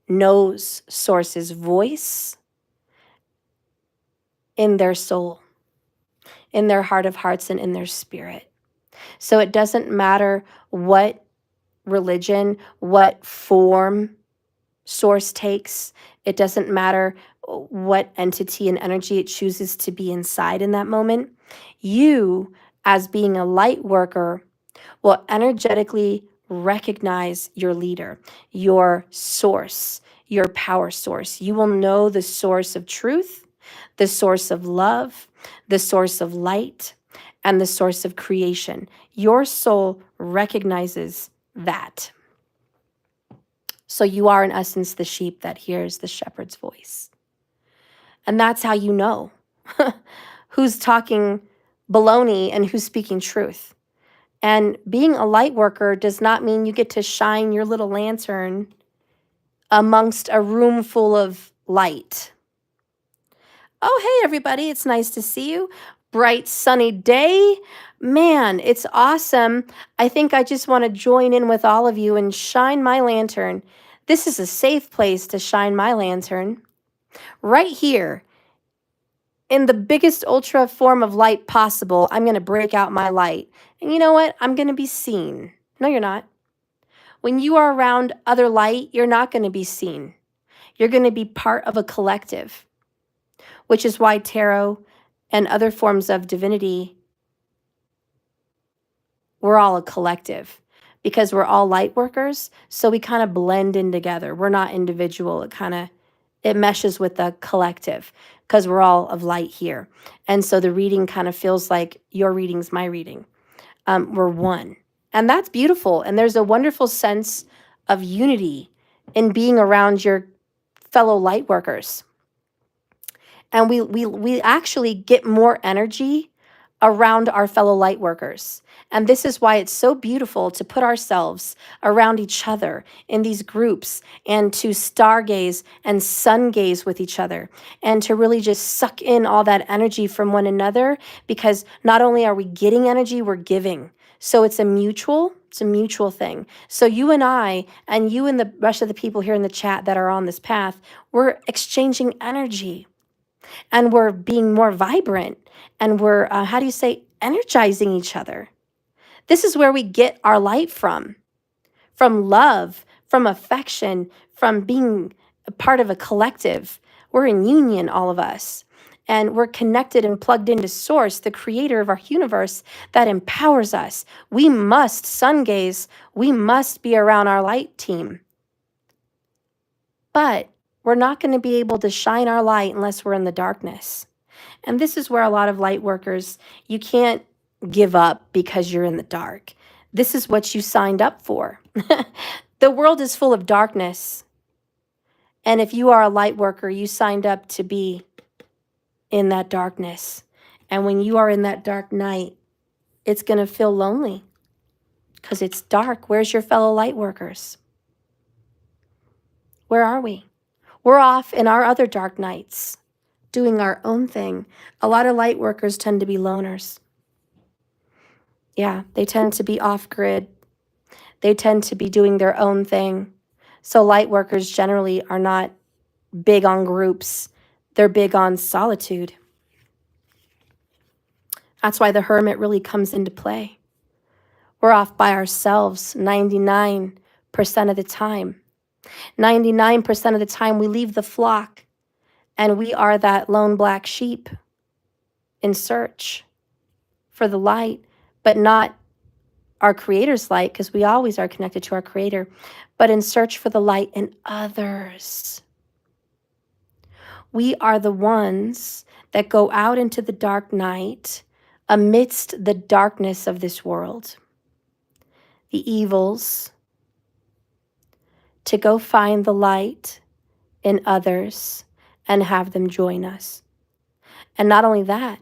knows source's voice in their soul, in their heart of hearts, and in their spirit. So it doesn't matter what religion, what form source takes. It doesn't matter what entity and energy it chooses to be inside in that moment. You, as being a light worker, will energetically recognize your leader, your source, your power source. You will know the source of truth, the source of love, the source of light, and the source of creation. Your soul recognizes that. So you are, in essence, the sheep that hears the shepherd's voice. And that's how you know who's talking baloney and who's speaking truth. And being a light worker does not mean you get to shine your little lantern amongst a room full of light. Oh, hey, everybody. It's nice to see you. Bright, sunny day. Man, it's awesome. I think I just want to join in with all of you and shine my lantern. This is a safe place to shine my lantern. Right here, in the biggest ultra form of light possible, I'm going to break out my light. And you know what? I'm going to be seen. No, you're not. When you are around other light, you're not going to be seen. You're going to be part of a collective, which is why tarot and other forms of divinity, we're all a collective because we're all light workers. So we kind of blend in together. We're not individual. It meshes with the collective because we're all of light here. And so the reading kind of feels like your reading's my reading. We're one. And that's beautiful. And there's a wonderful sense of unity in being around your fellow light workers. And we actually get more energy around our fellow light workers. And this is why it's so beautiful to put ourselves around each other in these groups and to stargaze and sun gaze with each other and to really just suck in all that energy from one another, because not only are we getting energy, we're giving. So it's a mutual thing. So you and I and you and the rest of the people here in the chat that are on this path, we're exchanging energy. And we're being more vibrant, and we're, energizing each other. This is where we get our light from love, from affection, from being a part of a collective. We're in union, all of us, and we're connected and plugged into Source, the creator of our universe that empowers us. We must sun gaze. We must be around our light team. But we're not going to be able to shine our light unless we're in the darkness. And this is where a lot of light workers, you can't give up because you're in the dark. This is what you signed up for. The world is full of darkness. And if you are a light worker, you signed up to be in that darkness. And when you are in that dark night, it's going to feel lonely because it's dark. Where's your fellow light workers? Where are we? We're off in our other dark nights, doing our own thing. A lot of light workers tend to be loners. Yeah, they tend to be off grid. They tend to be doing their own thing. So light workers generally are not big on groups. They're big on solitude. That's why the hermit really comes into play. We're off by ourselves 99% of the time. 99% of the time we leave the flock and we are that lone black sheep in search for the light, but not our creator's light, because we always are connected to our creator, but in search for the light in others. We are the ones that go out into the dark night amidst the darkness of this world, the evils, to go find the light in others and have them join us. And not only that,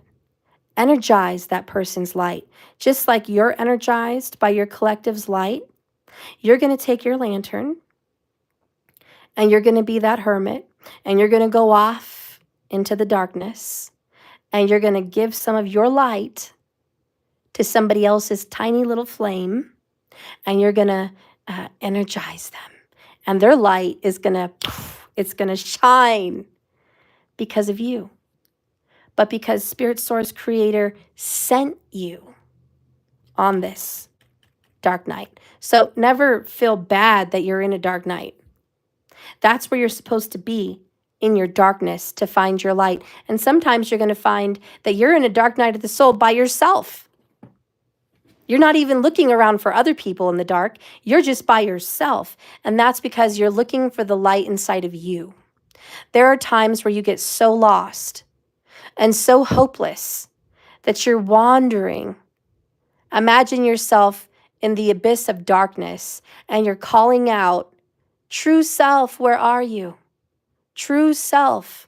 energize that person's light. Just like you're energized by your collective's light, you're going to take your lantern and you're going to be that hermit and you're going to go off into the darkness and you're going to give some of your light to somebody else's tiny little flame and you're going to energize them. And their light is going to shine because of you. But because Spirit Source Creator sent you on this dark night. So never feel bad that you're in a dark night. That's where you're supposed to be, in your darkness, to find your light. And sometimes you're going to find that you're in a dark night of the soul by yourself. You're not even looking around for other people in the dark. You're just by yourself. And that's because you're looking for the light inside of you. There are times where you get so lost and so hopeless that you're wandering. Imagine yourself in the abyss of darkness and you're calling out, true self, where are you? True self.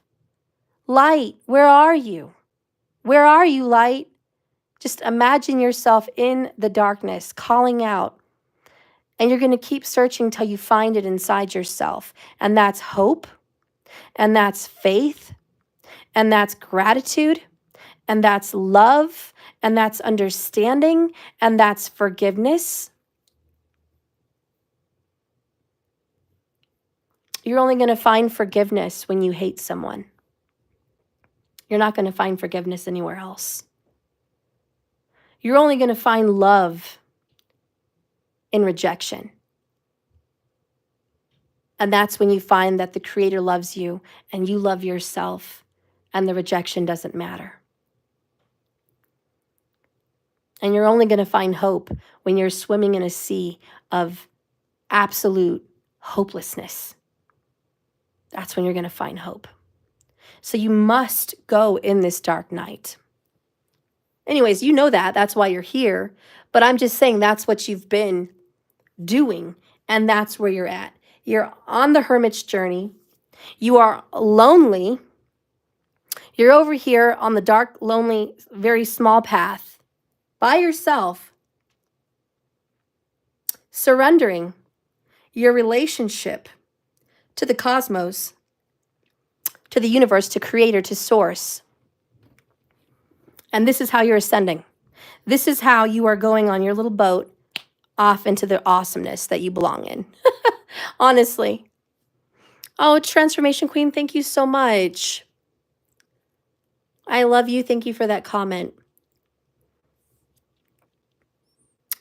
Light, where are you? Where are you, light? Just imagine yourself in the darkness, calling out. And you're going to keep searching till you find it inside yourself. And that's hope. And that's faith. And that's gratitude. And that's love. And that's understanding. And that's forgiveness. You're only going to find forgiveness when you hate someone. You're not going to find forgiveness anywhere else. You're only going to find love in rejection. And that's when you find that the Creator loves you and you love yourself and the rejection doesn't matter. And you're only going to find hope when you're swimming in a sea of absolute hopelessness. That's when you're going to find hope. So you must go in this dark night. Anyways, you know that. That's why you're here. But I'm just saying that's what you've been doing. And that's where you're at. You're on the hermit's journey. You are lonely. You're over here on the dark, lonely, very small path by yourself, surrendering your relationship to the cosmos, to the universe, to Creator, to Source. And this is how you're ascending. This is how you are going on your little boat off into the awesomeness that you belong in. Honestly. Oh, Transformation Queen, thank you so much. I love you. Thank you for that comment.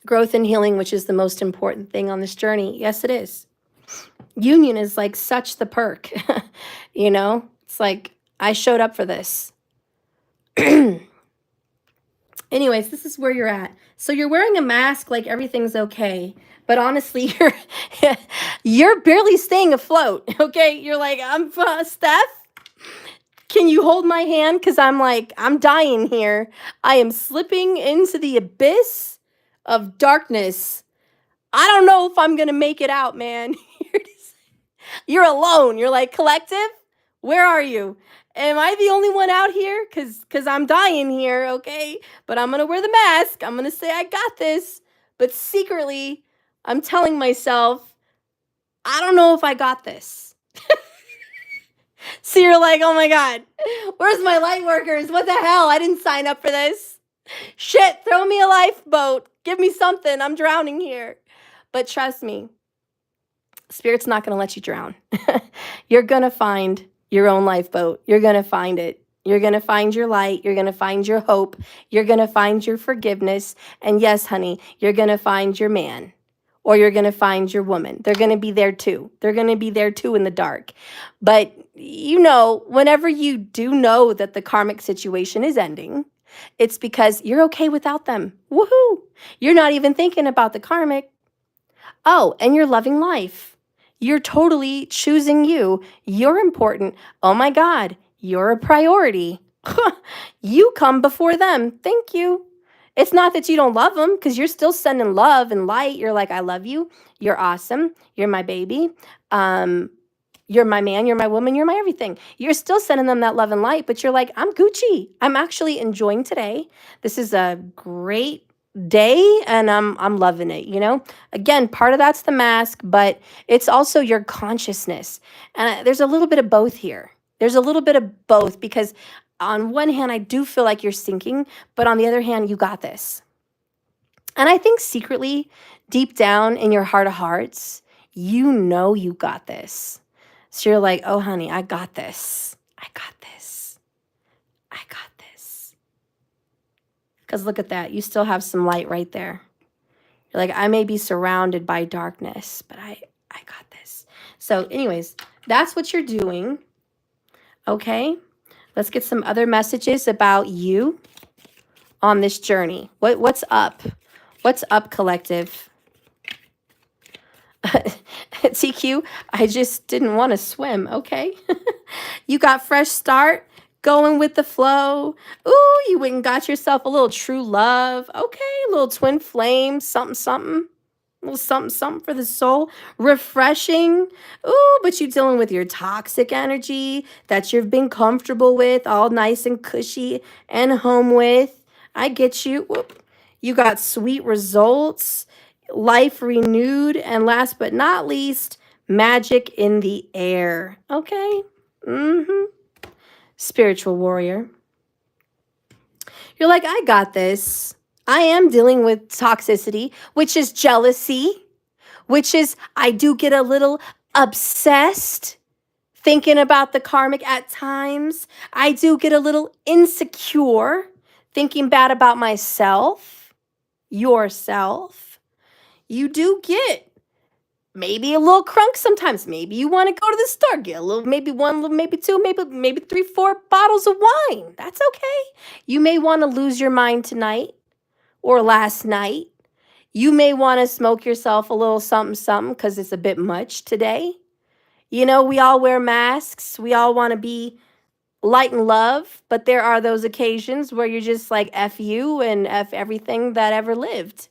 Growth and healing, which is the most important thing on this journey. Yes, it is. Union is like such the perk. You know, it's like I showed up for this. Anyways, this is where you're at. So you're wearing a mask like everything's okay. But honestly, you're barely staying afloat, okay? You're like, I'm Steph. Can you hold my hand? Because I'm dying here. I am slipping into the abyss of darkness. I don't know if I'm going to make it out, man. You're alone. You're like, collective, where are you? Am I the only one out here? Because I'm dying here, okay? But I'm going to wear the mask. I'm going to say I got this. But secretly, I'm telling myself, I don't know if I got this. So you're like, oh my God, where's my light workers? What the hell? I didn't sign up for this. Shit, throw me a lifeboat. Give me something. I'm drowning here. But trust me, Spirit's not going to let you drown. You're going to find your own lifeboat. You're going to find it. You're going to find your light. You're going to find your hope. You're going to find your forgiveness. And yes, honey, you're going to find your man. Or you're going to find your woman. They're going to be there too. They're going to be there too in the dark. But, you know, whenever you do know that the karmic situation is ending, it's because you're okay without them. Woohoo! You're not even thinking about the karmic. Oh, and you're loving life. You're totally choosing you. You're important. Oh my God, you're a priority. You come before them. Thank you. It's not that you don't love them, because you're still sending love and light. You're like, I love you. You're awesome. You're my baby. You're my man. You're my woman. You're my everything. You're still sending them that love and light, but you're like, I'm Gucci. I'm actually enjoying today. This is a great day and I'm loving it, you know? Again, part of that's the mask, but it's also your consciousness. And there's a little bit of both here. There's a little bit of both, because on one hand, I do feel like you're sinking, but on the other hand, you got this. And I think secretly, deep down in your heart of hearts, you know you got this. So you're like, oh, honey, I got this. I got this. I got this. Because look at that. You still have some light right there. You're like, I may be surrounded by darkness, but I got this. So anyways, that's what you're doing. Okay? Let's get some other messages about you on this journey. What's up? What's up, collective? TQ, I just didn't want to swim. Okay. You got fresh start, going with the flow. Ooh, you went and got yourself a little true love. Okay, a little twin flame, something, something. A little something, something for the soul. Refreshing. Ooh, but you dealing with your toxic energy that you've been comfortable with, all nice and cushy and home with. I get you. Whoop. You got sweet results, life renewed, and last but not least, magic in the air. Okay? Spiritual warrior. You're like, I got this. I am dealing with toxicity, which is jealousy, which is I do get a little obsessed thinking about the karmic at times. I do get a little insecure thinking bad about myself, yourself. You do get maybe a little crunk sometimes. Maybe you want to go to the store, get a little, maybe one, maybe two, maybe 3, 4 bottles of wine. That's okay. You may want to lose your mind tonight or last night. You may want to smoke yourself a little something, something because it's a bit much today. You know, we all wear masks. We all want to be light and love, but there are those occasions where you're just like, F you and F everything that ever lived.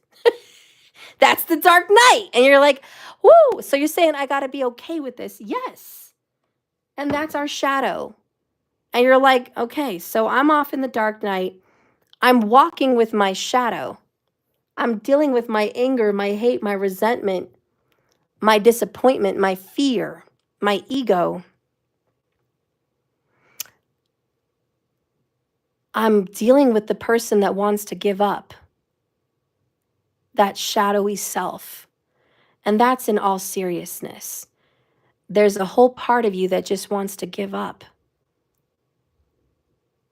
That's the dark night. And you're like, whoo. So you're saying, I got to be okay with this. Yes. And that's our shadow. And you're like, okay, so I'm off in the dark night. I'm walking with my shadow. I'm dealing with my anger, my hate, my resentment, my disappointment, my fear, my ego. I'm dealing with the person that wants to give up, that shadowy self. And that's in all seriousness. There's a whole part of you that just wants to give up.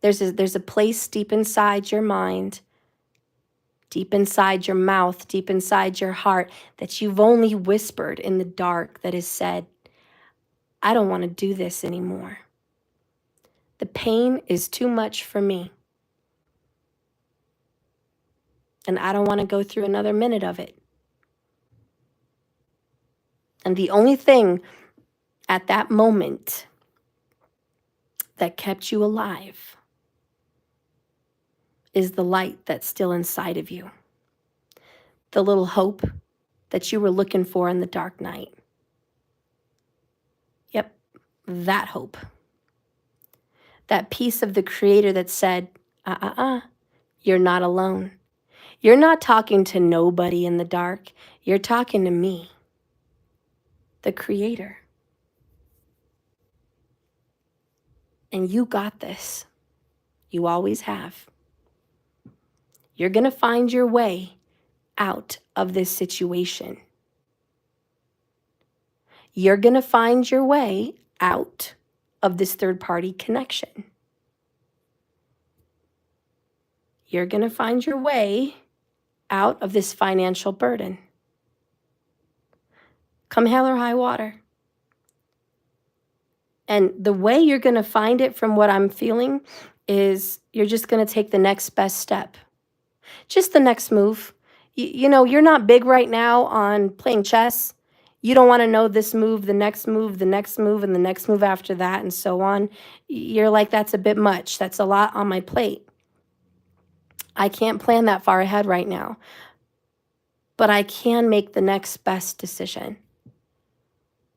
There's a place deep inside your mind, deep inside your mouth, deep inside your heart that you've only whispered in the dark that has said, I don't want to do this anymore. The pain is too much for me. And I don't want to go through another minute of it. And the only thing at that moment that kept you alive is the light that's still inside of you. The little hope that you were looking for in the dark night. Yep, that hope. That piece of the Creator that said, you're not alone. You're not talking to nobody in the dark. You're talking to me, the Creator. And you got this. You always have. You're going to find your way out of this situation. You're going to find your way out of this third-party connection. You're going to find your way out of this financial burden. Come hell or high water. And the way you're going to find it from what I'm feeling is you're just going to take the next best step. Just the next move. You know, you're not big right now on playing chess. You don't want to know this move, the next move, the next move, and the next move after that, and so on. You're like, that's a bit much. That's a lot on my plate. I can't plan that far ahead right now. But I can make the next best decision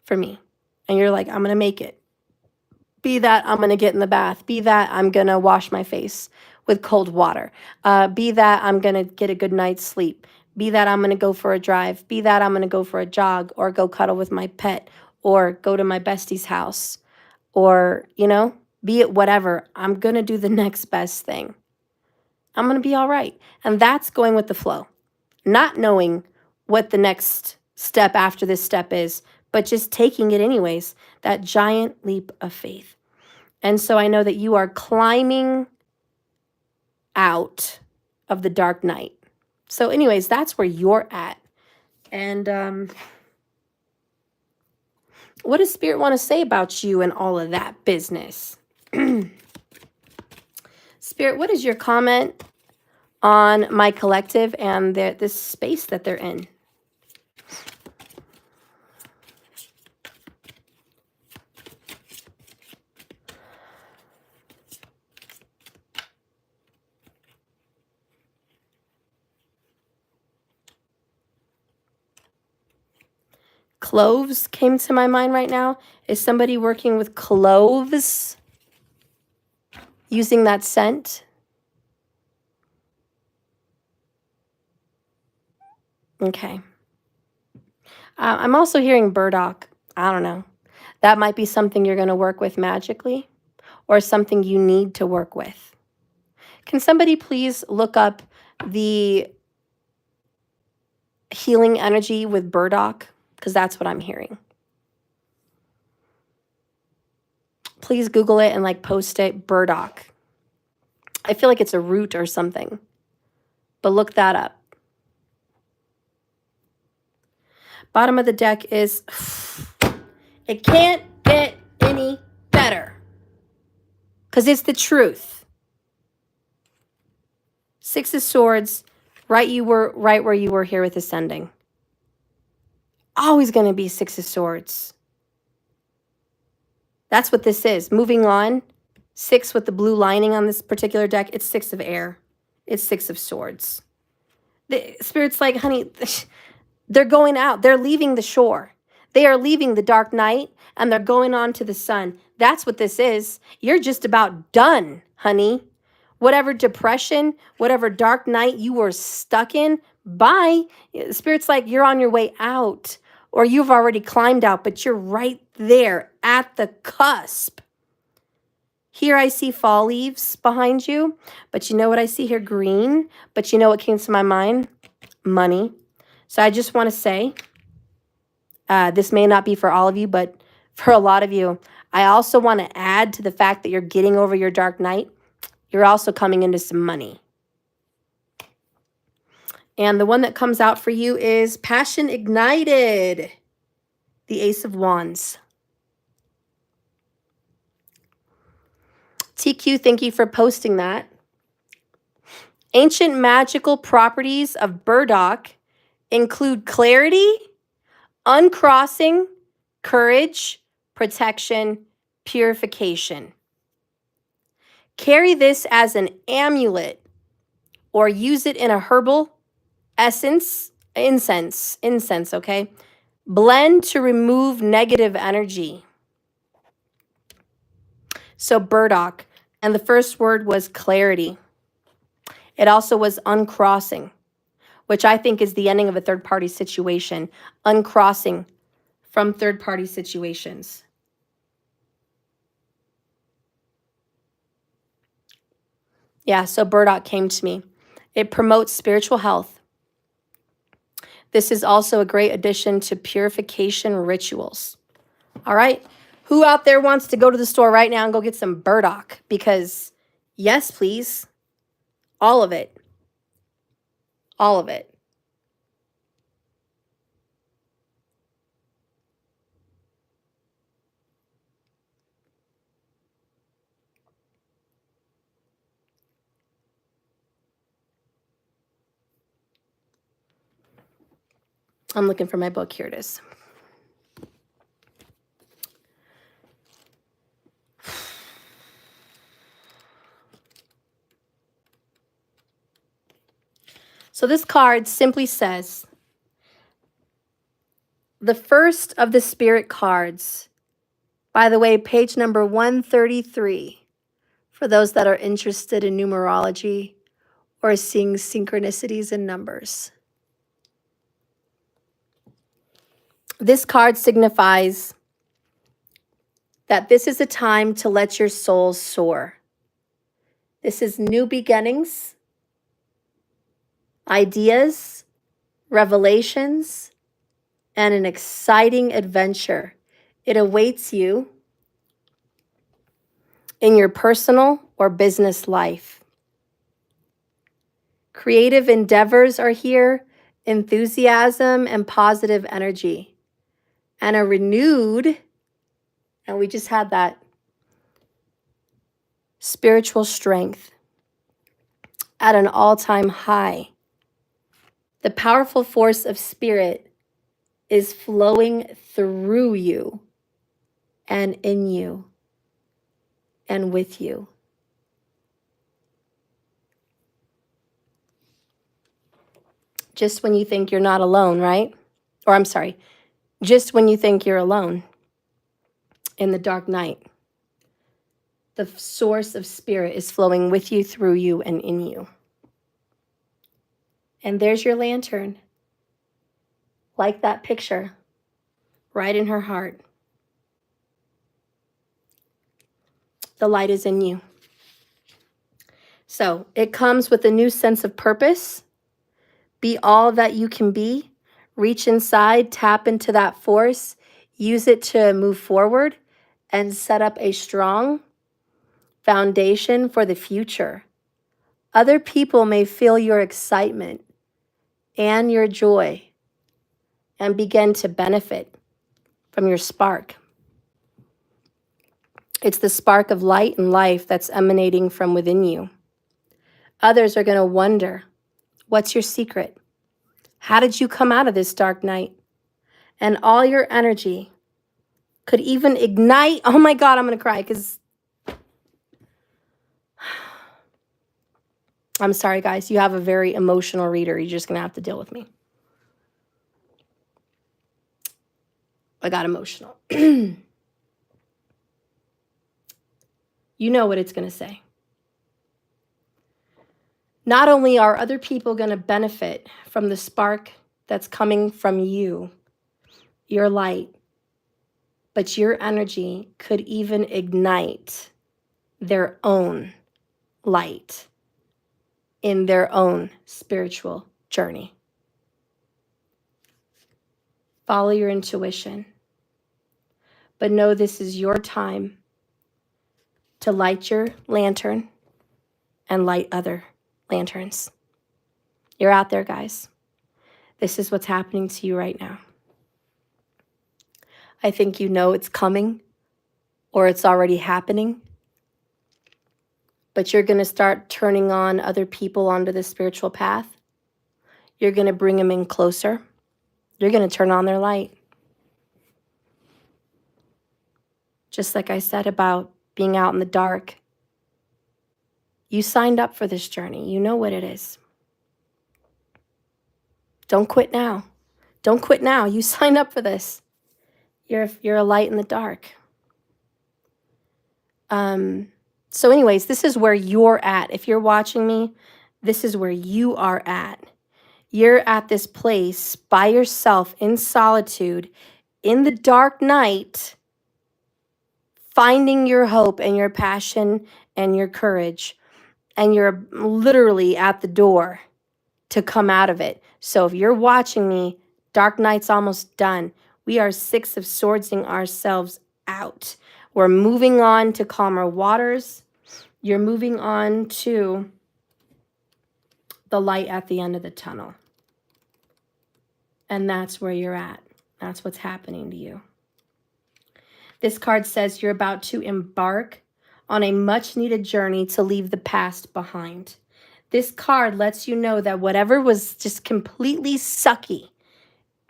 for me. And you're like, I'm going to make it. Be that I'm going to get in the bath. Be that I'm going to wash my face with cold water. Be that I'm going to get a good night's sleep. Be that I'm going to go for a drive. Be that I'm going to go for a jog or go cuddle with my pet or go to my bestie's house or, you know, be it whatever. I'm going to do the next best thing. I'm going to be all right. And that's going with the flow. Not knowing what the next step after this step is, but just taking it anyways, that giant leap of faith. And so I know that you are climbing out of the dark night. So anyways, that's where you're at. And what does Spirit want to say about you and all of that business? Spirit, what is your comment on my collective and this space that they're in. Cloves came to my mind right now. Is somebody working with cloves? Using that scent? Okay. I'm also hearing burdock. I don't know. That might be something you're going to work with magically or something you need to work with. Can somebody please look up the healing energy with burdock? Because that's what I'm hearing. Please Google it and like post it, burdock. I feel like it's a root or something, but look that up. Bottom of the deck is, it can't get any better because it's the truth. Six of Swords, right where you were here with Ascending. Always going to be Six of Swords. That's what this is. Moving on, 6 with the blue lining on this particular deck, it's 6 of air. It's 6 of Swords. The Spirit's like, honey, they're going out. They're leaving the shore. They are leaving the dark night and they're going on to the sun. That's what this is. You're just about done, honey. Whatever depression, whatever dark night you were stuck in, bye. Spirit's like, you're on your way out, or you've already climbed out, but you're right there at the cusp. Here I see fall leaves behind you, but you know what I see here? Green. But you know what came to my mind? Money. So I just want to say, this may not be for all of you, but for a lot of you, I also want to add to the fact that you're getting over your dark night. You're also coming into some money. And the one that comes out for you is Passion Ignited, the Ace of Wands. TQ, thank you for posting that. Ancient magical properties of burdock include clarity, uncrossing, courage, protection, purification. Carry this as an amulet or use it in a herbal incense, okay? Blend to remove negative energy. So burdock, and the first word was clarity. It also was uncrossing, which I think is the ending of a third-party situation, uncrossing from third-party situations. Yeah, so burdock came to me. It promotes spiritual health. This is also a great addition to purification rituals. All right, who out there wants to go to the store right now and go get some burdock? Because yes, please, all of it. All of it. I'm looking for my book. Here it is. So this card simply says, the first of the spirit cards, by the way, page number 133, for those that are interested in numerology or seeing synchronicities in numbers. This card signifies that this is a time to let your soul soar. This is new beginnings, ideas, revelations, and an exciting adventure. It awaits you in your personal or business life. Creative endeavors are here, enthusiasm and positive energy, and a renewed, and we just had that, spiritual strength. at an all-time high. The powerful force of spirit is flowing through you and in you and with you. Just when you think you're not alone, right? Or I'm sorry, just when you think you're alone in the dark night, the source of spirit is flowing with you, through you, and in you. And there's your lantern, like that picture, right in her heart. The light is in you. So it comes with a new sense of purpose. Be all that you can be. Reach inside, tap into that force, use it to move forward and set up a strong foundation for the future. Other people may feel your excitement and your joy and begin to benefit from your spark. It's the spark of light and life that's emanating from within you. Others are going to wonder, what's your secret? How did you come out of this dark night? And all your energy could even ignite. Oh my God, I'm going to cry because I'm sorry, guys. You have a very emotional reader. You're just going to have to deal with me. I got emotional. You know what it's going to say. Not only are other people going to benefit from the spark that's coming from you, your light, but your energy could even ignite their own light in their own spiritual journey. Follow your intuition, but know this is your time to light your lantern and light other lanterns. You're out there, guys. This is what's happening to you right now. I think you know it's coming or it's already happening, but you're going to start turning on other people onto the spiritual path. You're going to bring them in closer. You're going to turn on their light. Just like I said about being out in the dark, you signed up for this journey. You know what it is. Don't quit now. Don't quit now. You signed up for this. You're a light in the dark. So anyways, this is where you're at. If you're watching me, this is where you are at. You're at this place by yourself in solitude, in the dark night, finding your hope and your passion and your courage. And you're literally at the door to come out of it. So if you're watching me, dark night's almost done. We are 6 of Swordsing ourselves out. We're moving on to calmer waters. You're moving on to the light at the end of the tunnel. And that's where you're at. That's what's happening to you. This card says you're about to embark on a much-needed journey to leave the past behind. This card lets you know that whatever was just completely sucky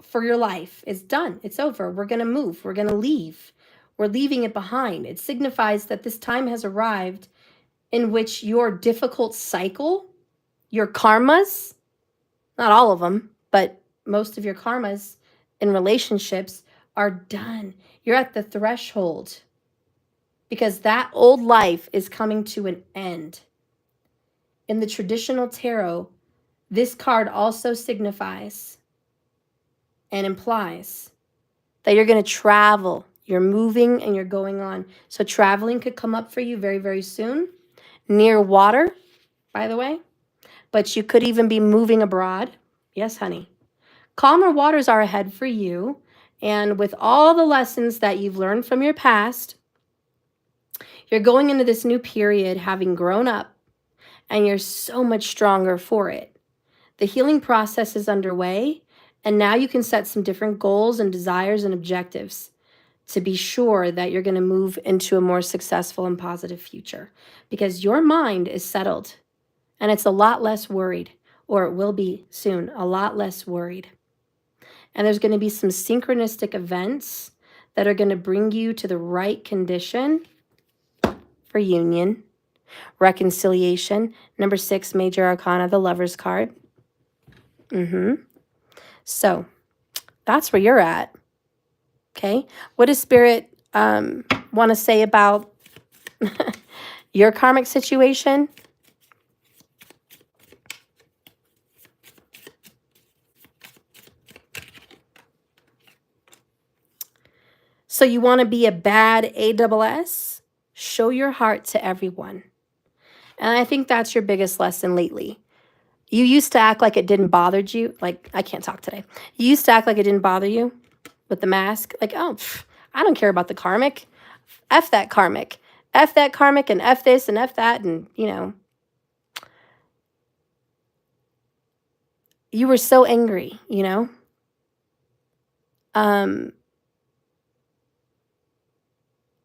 for your life is done. It's over. We're going to move. We're going to leave. We're leaving it behind. It signifies that this time has arrived in which your difficult cycle, your karmas, not all of them, but most of your karmas in relationships are done. You're at the threshold because that old life is coming to an end. In the traditional tarot, this card also signifies and implies that you're going to travel. You're moving and you're going on. So traveling could come up for you very, very soon. Near water, by the way. But you could even be moving abroad. Yes, honey. Calmer waters are ahead for you. And with all the lessons that you've learned from your past, you're going into this new period having grown up. And you're so much stronger for it. The healing process is underway. And now you can set some different goals and desires and objectives to be sure that you're going to move into a more successful and positive future. Because your mind is settled And it's a lot less worried, or it will be soon, a lot less worried. And there's going to be some synchronistic events that are going to bring you to the right condition for union, reconciliation. Number 6, Major Arcana, the Lover's card. So that's where you're at. Okay. What does Spirit want to say about your karmic situation? So you want to be a bad ASS? Show your heart to everyone. And I think that's your biggest lesson lately. You used to act like it didn't bother you. Like, I can't talk today. You used to act like it didn't bother you with the mask. Like, oh, I don't care about the karmic. F that karmic. F that karmic and F this and F that. And, you know, you were so angry, you know.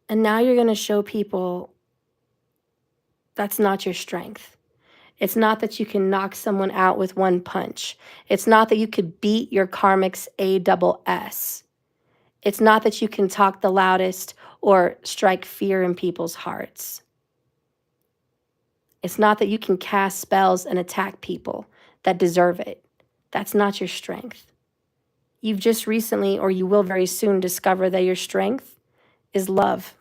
And now you're going to show people that's not your strength. It's not that you can knock someone out with one punch. It's not that you could beat your karmic's ASS. It's not that you can talk the loudest or strike fear in people's hearts. It's not that you can cast spells and attack people that deserve it. That's not your strength. You've just recently, or you will very soon, discover that your strength is love.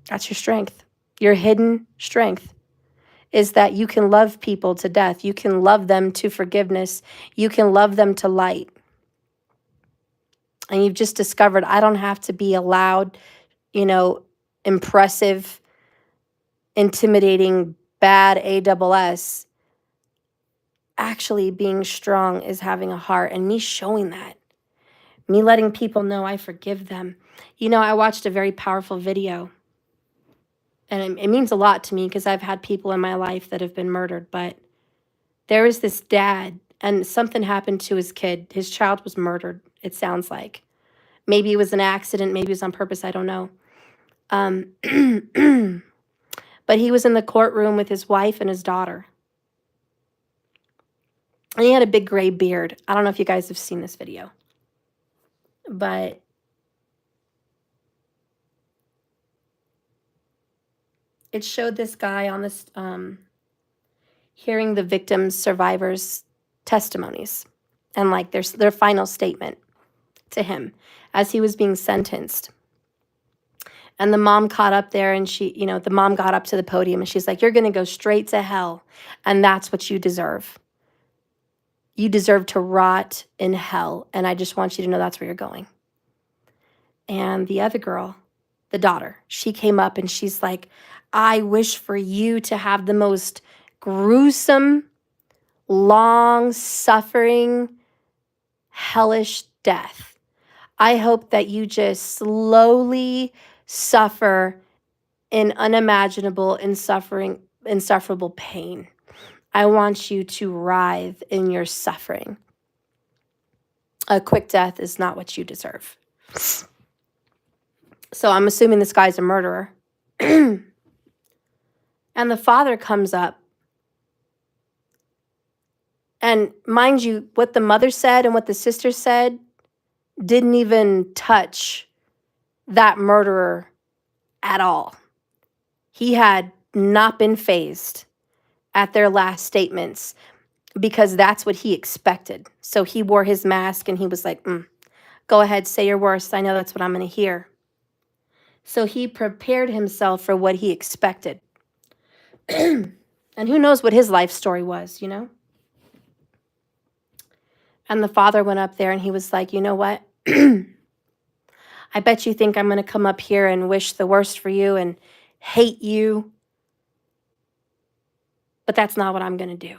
That's your strength. Your hidden strength is that you can love people to death. You can love them to forgiveness. You can love them to light. And you've just discovered, I don't have to be a loud, you know, impressive, intimidating, bad ASS. Actually, being strong is having a heart, and me showing that. Me letting people know I forgive them. You know, I watched a very powerful video, and it means a lot to me because I've had people in my life that have been murdered, but there was this dad, and something happened to his kid. His child was murdered, it sounds like. Maybe it was an accident, maybe it was on purpose, I don't know. But he was in the courtroom with his wife and his daughter. And he had a big gray beard. I don't know if you guys have seen this video. But it showed this guy on this, hearing the victims, survivors' testimonies and like their final statement to him as he was being sentenced. And the mom caught up there, and she, you know, the mom got up to the podium and she's like, you're going to go straight to hell. And that's what you deserve. You deserve to rot in hell. And I just want you to know that's where you're going. And the other girl, the daughter, she came up and she's like, I wish for you to have the most gruesome, long-suffering, hellish death. I hope that you just slowly suffer in unimaginable, insufferable pain. I want you to writhe in your suffering. A quick death is not what you deserve. So I'm assuming this guy's a murderer. And the father comes up. And mind you, what the mother said and what the sister said didn't even touch that murderer at all. He had not been fazed at their last statements because that's what he expected. So he wore his mask and he was like, go ahead, say your worst. I know that's what I'm going to hear. So he prepared himself for what he expected. And who knows what his life story was, you know? And the father went up there and he was like, you know what? I bet you think I'm going to come up here and wish the worst for you and hate you. But that's not what I'm going to do.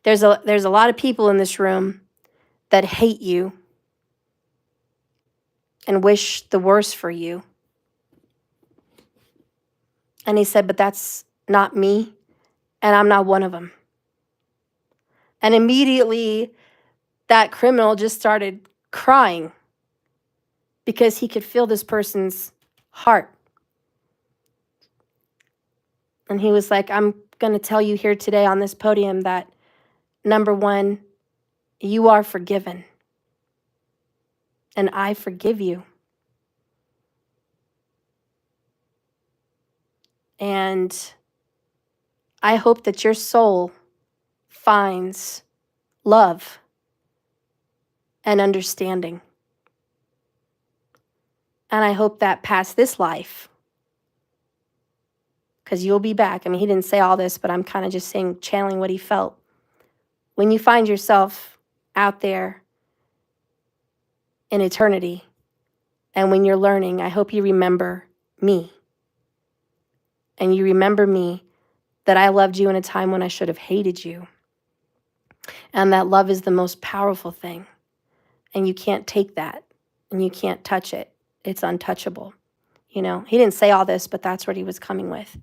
There's a lot of people in this room that hate you and wish the worst for you. And he said, but that's not me, and I'm not one of them. And immediately that criminal just started crying because he could feel this person's heart. And he was like, I'm going to tell you here today on this podium that, number one, you are forgiven. And I forgive you. And I hope that your soul finds love and understanding. And I hope that past this life, because you'll be back. I mean, he didn't say all this, but I'm kind of just saying, channeling what he felt. When you find yourself out there in eternity, and when you're learning, I hope you remember me. And you remember me, that I loved you in a time when I should have hated you. And that love is the most powerful thing. And you can't take that, and you can't touch it. It's untouchable. You know, he didn't say all this, but that's what he was coming with.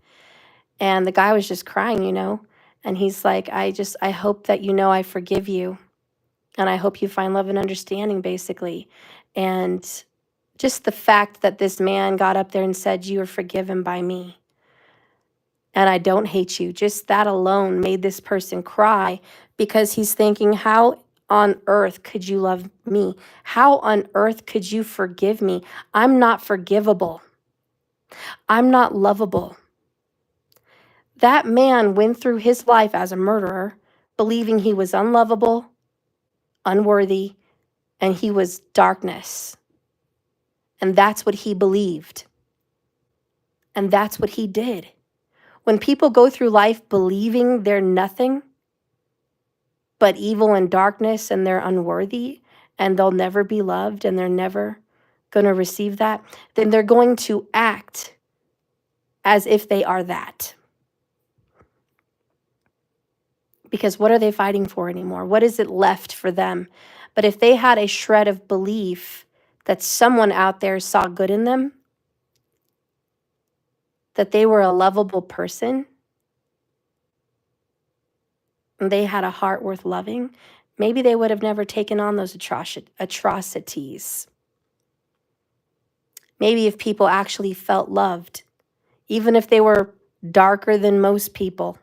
And the guy was just crying, you know, and he's like, I hope that you know I forgive you. And I hope you find love and understanding, basically. And just the fact that this man got up there and said, you are forgiven by me. And I don't hate you. Just that alone made this person cry, because he's thinking, how on earth could you love me? How on earth could you forgive me? I'm not forgivable. I'm not lovable. That man went through his life as a murderer, believing he was unlovable, unworthy, and he was darkness. And that's what he believed. And that's what he did. When people go through life believing they're nothing but evil and darkness, and they're unworthy, and they'll never be loved, and they're never going to receive that, then they're going to act as if they are that. Because what are they fighting for anymore? What is it left for them? But if they had a shred of belief that someone out there saw good in them, that they were a lovable person, and they had a heart worth loving, maybe they would have never taken on those atrocities. Maybe if people actually felt loved, even if they were darker than most people,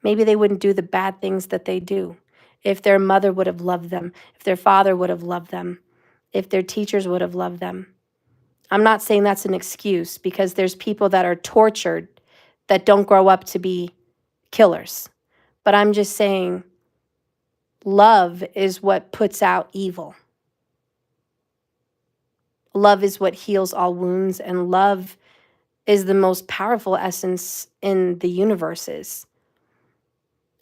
maybe they wouldn't do the bad things that they do. If their mother would have loved them, if their father would have loved them, if their teachers would have loved them. I'm not saying that's an excuse, because there's people that are tortured that don't grow up to be killers. But I'm just saying, love is what puts out evil. Love is what heals all wounds, and love is the most powerful essence in the universes.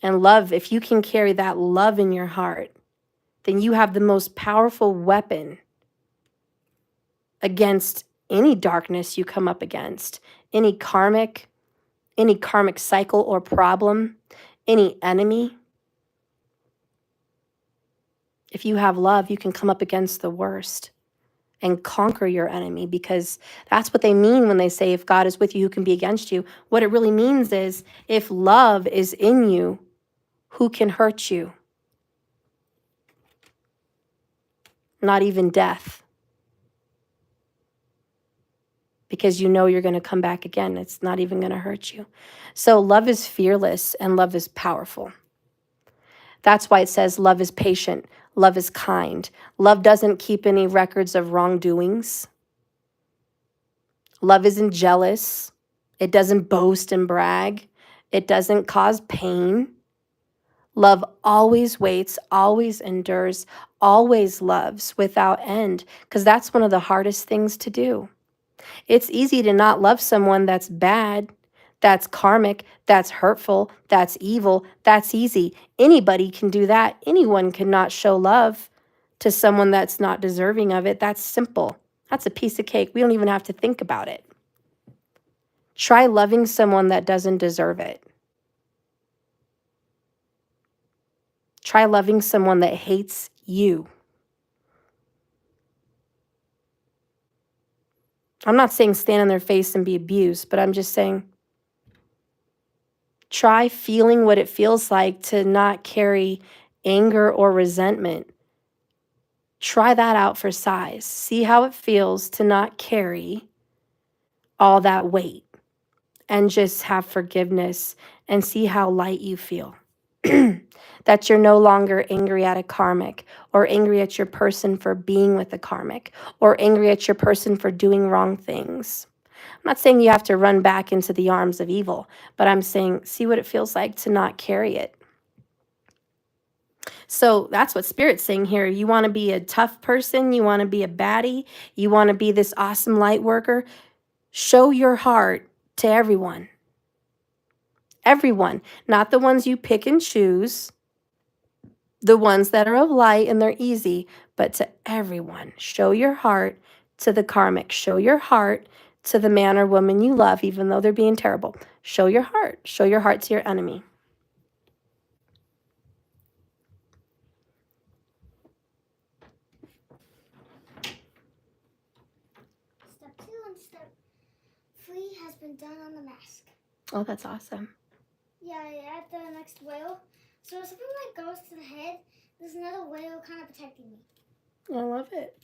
And love, if you can carry that love in your heart, then you have the most powerful weapon against any darkness you come up against, any karmic cycle or problem, any enemy. If you have love, you can come up against the worst and conquer your enemy, because that's what they mean when they say, if God is with you, who can be against you? What it really means is, if love is in you, who can hurt you? Not even death. Because you know you're going to come back again. It's not even going to hurt you. So love is fearless, and love is powerful. That's why it says love is patient, love is kind. Love doesn't keep any records of wrongdoings. Love isn't jealous. It doesn't boast and brag. It doesn't cause pain. Love always waits, always endures, always loves without end, because that's one of the hardest things to do. It's easy to not love someone that's bad, that's karmic, that's hurtful, that's evil. That's easy. Anybody can do that. Anyone cannot show love to someone that's not deserving of it. That's simple. That's a piece of cake. We don't even have to think about it. Try loving someone that doesn't deserve it. Try loving someone that hates you. I'm not saying stand in their face and be abused, but I'm just saying try feeling what it feels like to not carry anger or resentment. Try that out for size. See how it feels to not carry all that weight. and just have forgiveness and see how light you feel. That you're no longer angry at a karmic, or angry at your person for being with a karmic, or angry at your person for doing wrong things. I'm not saying you have to run back into the arms of evil, but I'm saying see what it feels like to not carry it. So that's what Spirit's saying here. You want to be a tough person, you want to be a baddie, you want to be this awesome light worker. Show your heart to everyone. Everyone, not the ones you pick and choose, the ones that are of light and they're easy, but to everyone. Show your heart to the karmic. Show your heart to the man or woman you love, even though they're being terrible. Show your heart. Show your heart to your enemy. Step 2 and step 3 has been done on the mask. Oh, that's awesome. Yeah, I add the next whale. So if something like goes to the head, there's another whale kind of protecting me. I love it.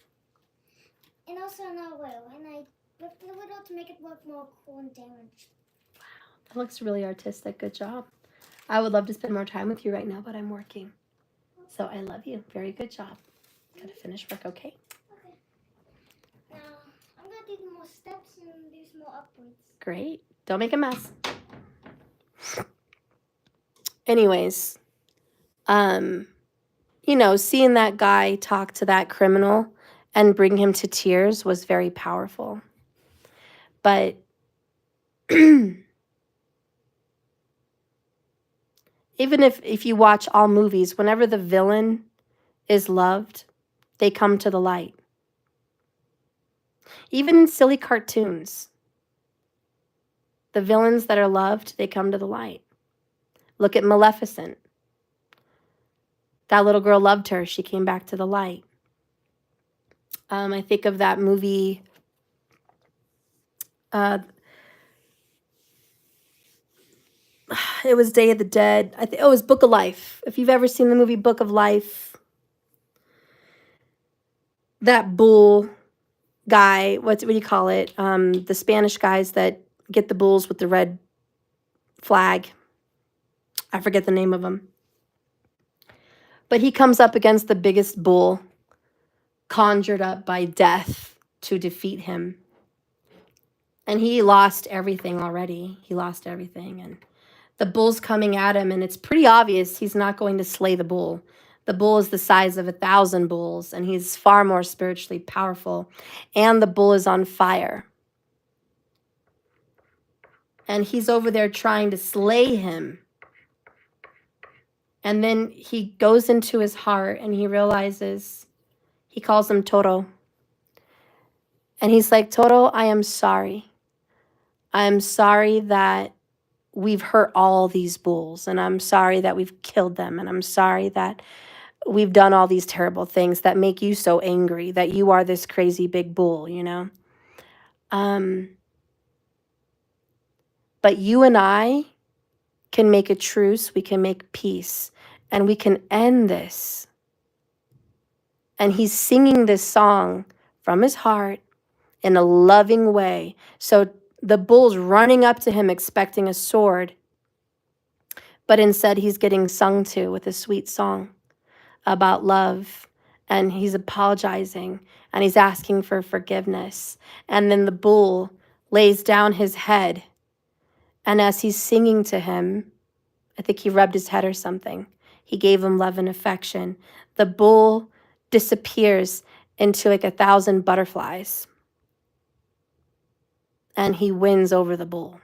And also another whale. And I whipped the widow to make it look more cool and damaged. That looks really artistic. Good job. I would love to spend more time with you right now, but I'm working. So I love you. Very good job. Gotta finish work, okay? Okay. Now, I'm going to do more steps and do some more upwards. Great. Don't make a mess. Anyways, you know, seeing that guy talk to that criminal and bring him to tears was very powerful. But even if you watch all movies, whenever the villain is loved, they come to the light. Even in silly cartoons, the villains that are loved, they come to the light. Look at Maleficent. That little girl loved her. She came back to the light. I think of that movie, it was Day of the Dead. It was Book of Life. If you've ever seen the movie Book of Life, that bull guy, what do you call it? The Spanish guys that get the bulls with the red flag. I forget the name of them. But he comes up against the biggest bull conjured up by death to defeat him. And he lost everything already. He lost everything. And the bull's coming at him, and it's pretty obvious he's not going to slay the bull. The bull is the size of 1,000 bulls, and he's far more spiritually powerful. And the bull is on fire. And he's over there trying to slay him. And then he goes into his heart and he realizes, he calls him Toro. And he's like, Toro, I am sorry. I am sorry that we've hurt all these bulls. And I'm sorry that we've killed them. And I'm sorry that we've done all these terrible things that make you so angry, that you are this crazy big bull, you know? But you and I can make a truce, we can make peace, and we can end this. And he's singing this song from his heart in a loving way. So the bull's running up to him expecting a sword, but instead he's getting sung to with a sweet song about love, and he's apologizing, and he's asking for forgiveness. And then the bull lays down his head, and as he's singing to him, I think he rubbed his head or something. He gave him love and affection. The bull disappears into like 1,000 butterflies. And he wins over the bull.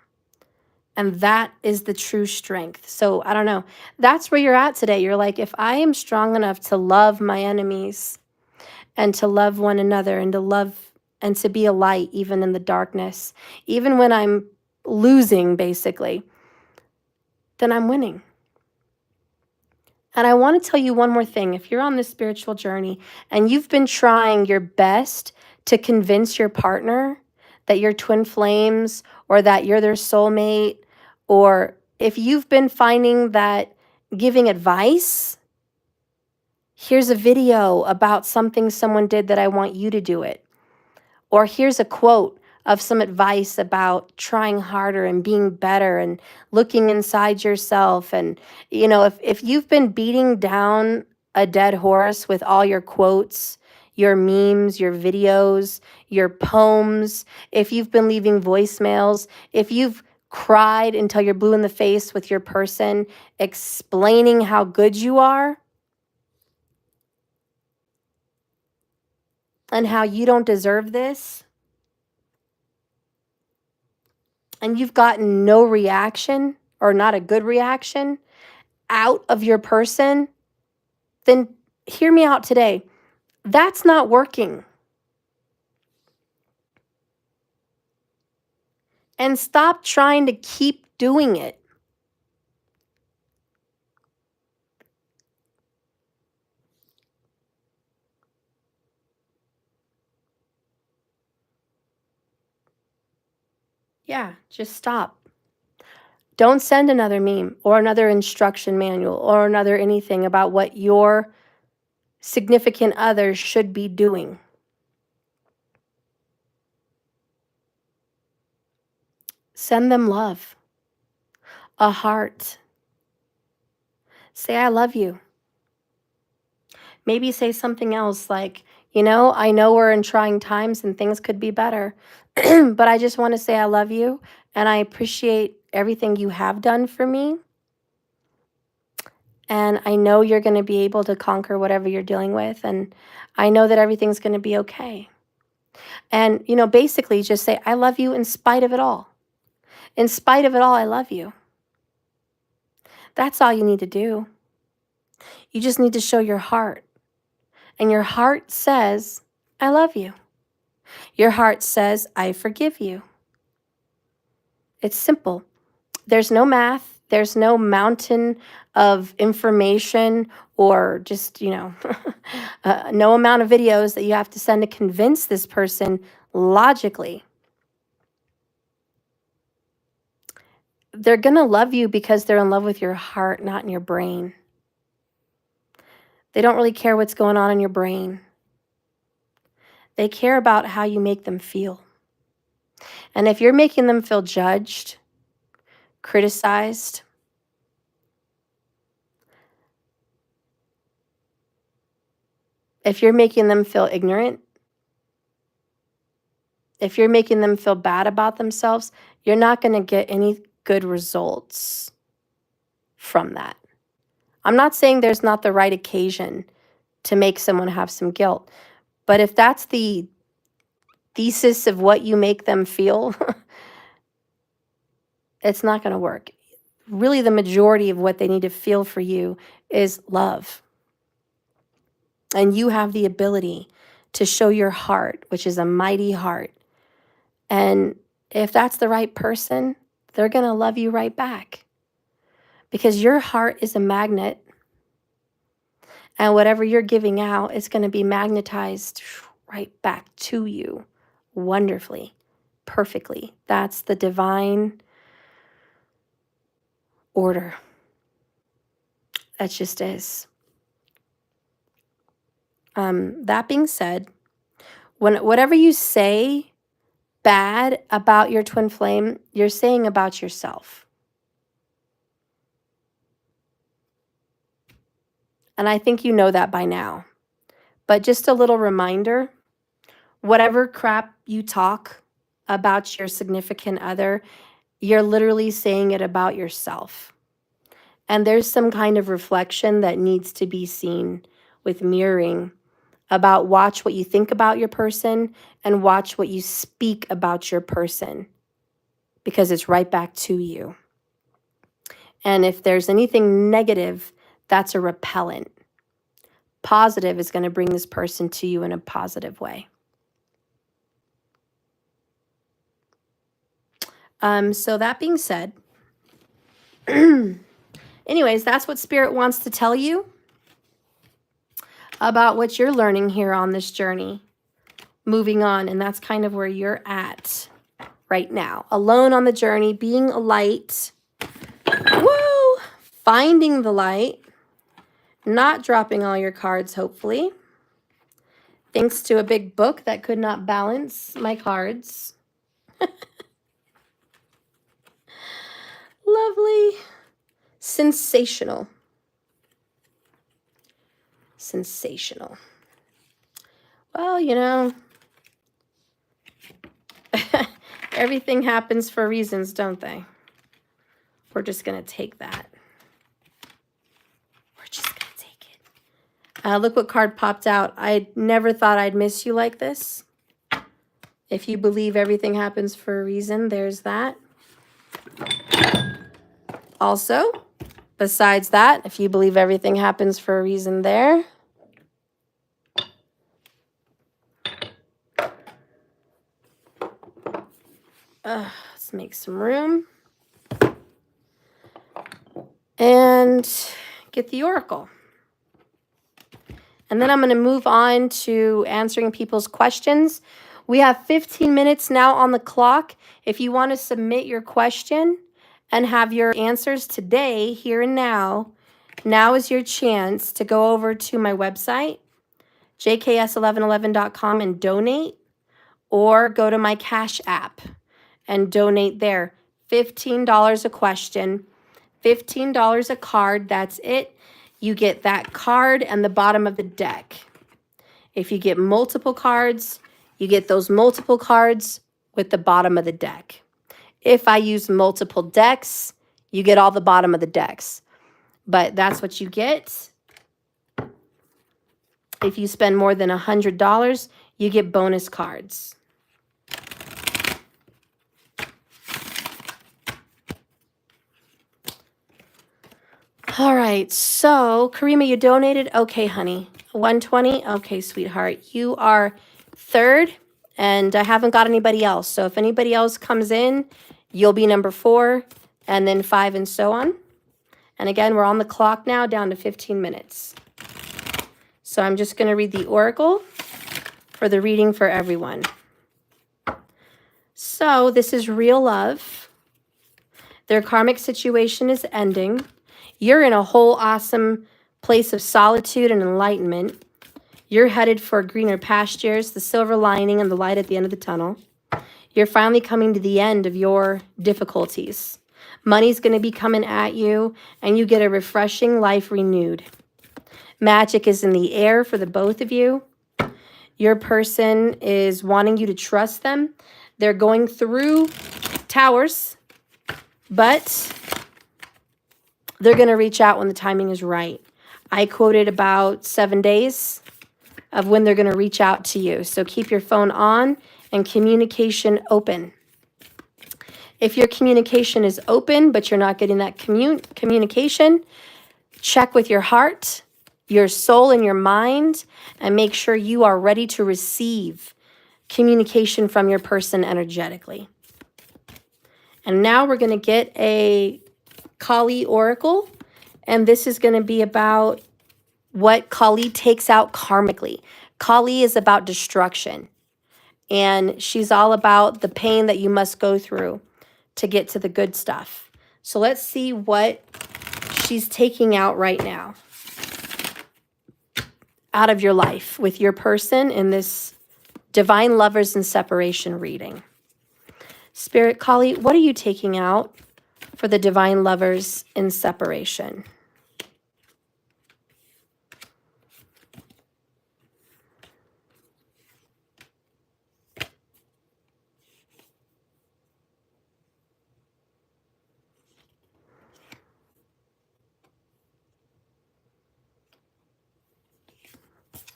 And that is the true strength. So I don't know. That's where you're at today. You're like, if I am strong enough to love my enemies and to love one another and to love and to be a light even in the darkness, even when I'm losing basically, then I'm winning. And I want to tell you one more thing. If you're on this spiritual journey and you've been trying your best to convince your partner that you're twin flames or that you're their soulmate, or if you've been finding that giving advice, here's a video about something someone did that I want you to do it. Or here's a quote of some advice about trying harder and being better and looking inside yourself. And, you know, if you've been beating down a dead horse with all your quotes, your memes, your videos, your poems, if you've been leaving voicemails, if you've cried until you're blue in the face with your person explaining how good you are and how you don't deserve this, and you've gotten no reaction or not a good reaction out of your person, then hear me out today. That's not working. And stop trying to keep doing it. Yeah, just stop. Don't send another meme or another instruction manual or another anything about what your significant other should be doing. Send them love, a heart. Say, I love you. Maybe say something else like, you know, I know we're in trying times and things could be better, but I just want to say I love you and I appreciate everything you have done for me. And I know you're going to be able to conquer whatever you're dealing with. And I know that everything's going to be okay. And, you know, basically just say, I love you in spite of it all. In spite of it all, I love you. That's all you need to do. You just need to show your heart. And your heart says, I love you. Your heart says, I forgive you. It's simple. There's no math. There's no mountain of information or just, you know, no amount of videos that you have to send to convince this person logically. They're going to love you because they're in love with your heart, not in your brain. They don't really care what's going on in your brain. They care about how you make them feel. And if you're making them feel judged, criticized, if you're making them feel ignorant, if you're making them feel bad about themselves, you're not going to get any good results from that. I'm not saying there's not the right occasion to make someone have some guilt, but if that's the thesis of what you make them feel, it's not going to work. Really, the majority of what they need to feel for you is love. And you have the ability to show your heart, which is a mighty heart. And if that's the right person, they're going to love you right back. Because your heart is a magnet. And whatever you're giving out is going to be magnetized right back to you wonderfully, perfectly. That's the divine order. That just is. That being said, whatever you say bad about your twin flame, you're saying about yourself. And I think you know that by now. But just a little reminder, whatever crap you talk about your significant other, you're literally saying it about yourself. And there's some kind of reflection that needs to be seen with mirroring about watch what you think about your person and watch what you speak about your person, because it's right back to you. And if there's anything negative, that's a repellent. Positive is going to bring this person to you in a positive way. So that being said, anyways, that's what Spirit wants to tell you about what you're learning here on this journey. Moving on, and that's kind of where you're at right now. Alone on the journey, being a light. Woo! Finding the light. Not dropping all your cards, hopefully. Thanks to a big book that could not balance my cards. Lovely. Sensational. Sensational. Well, you know, everything happens for reasons, don't they? We're just going to take that. We're just going to take it. Look what card popped out. I never thought I'd miss you like this. If you believe everything happens for a reason, there's that. Also, besides that, if you believe everything happens for a reason there. Let's make some room. And get the oracle. And then I'm going to move on to answering people's questions. We have 15 minutes now on the clock. If you want to submit your question and have your answers today, here and now, now is your chance to go over to my website, jks1111.com, and donate, or go to my Cash App and donate there. $15 a question, $15 a card, that's it. You get that card and the bottom of the deck. If you get multiple cards, you get those multiple cards with the bottom of the deck. If I use multiple decks, you get all the bottom of the decks. But that's what you get. If you spend more than $100, you get bonus cards. All right, so Karima, you donated? Okay, honey. 120? Okay, sweetheart. You are third, and I haven't got anybody else. So if anybody else comes in, you'll be number 4, and then 5, and so on. And again, we're on the clock now, down to 15 minutes. So I'm just going to read the oracle for the reading for everyone. So this is real love. Their karmic situation is ending. You're in a whole awesome place of solitude and enlightenment. You're headed for greener pastures, the silver lining and the light at the end of the tunnel. You're finally coming to the end of your difficulties. Money's going to be coming at you, and you get a refreshing life renewed. Magic is in the air for the both of you. Your person is wanting you to trust them. They're going through towers, but they're going to reach out when the timing is right. I quoted about 7 days of when they're going to reach out to you. So keep your phone on and communication open. If your communication is open, but you're not getting that communication, check with your heart, your soul, and your mind, and make sure you are ready to receive communication from your person energetically. And now we're going to get a Kali oracle, and this is going to be about what Kali takes out karmically. Kali is about destruction, and she's all about the pain that you must go through to get to the good stuff. So let's see what she's taking out right now out of your life with your person in this Divine Lovers and Separation reading. Spirit Kali, what are you taking out for the Divine Lovers in Separation?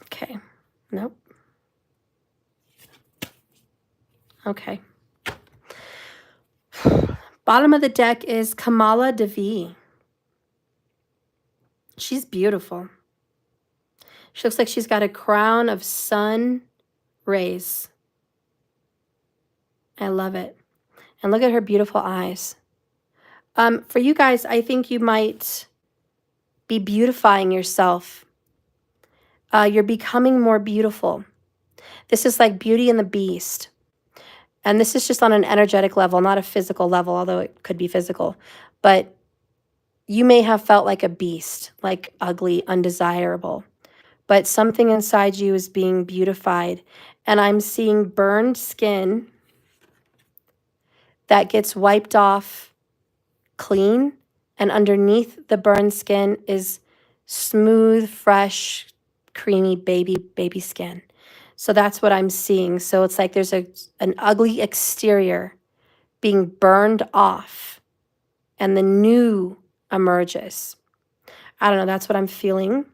Okay. Nope. Okay. Bottom of the deck is Kamala Devi. She's beautiful. She looks like she's got a crown of sun rays. I love it. And look at her beautiful eyes. For you guys, I think you might be beautifying yourself. You're becoming more beautiful. This is like Beauty and the Beast. And this is just on an energetic level, not a physical level, although it could be physical. But you may have felt like a beast, like ugly, undesirable. But something inside you is being beautified. And I'm seeing burned skin that gets wiped off clean, and underneath the burned skin is smooth, fresh, creamy baby skin. So that's what I'm seeing. So it's like there's an ugly exterior being burned off and the new emerges. I don't know, that's what I'm feeling.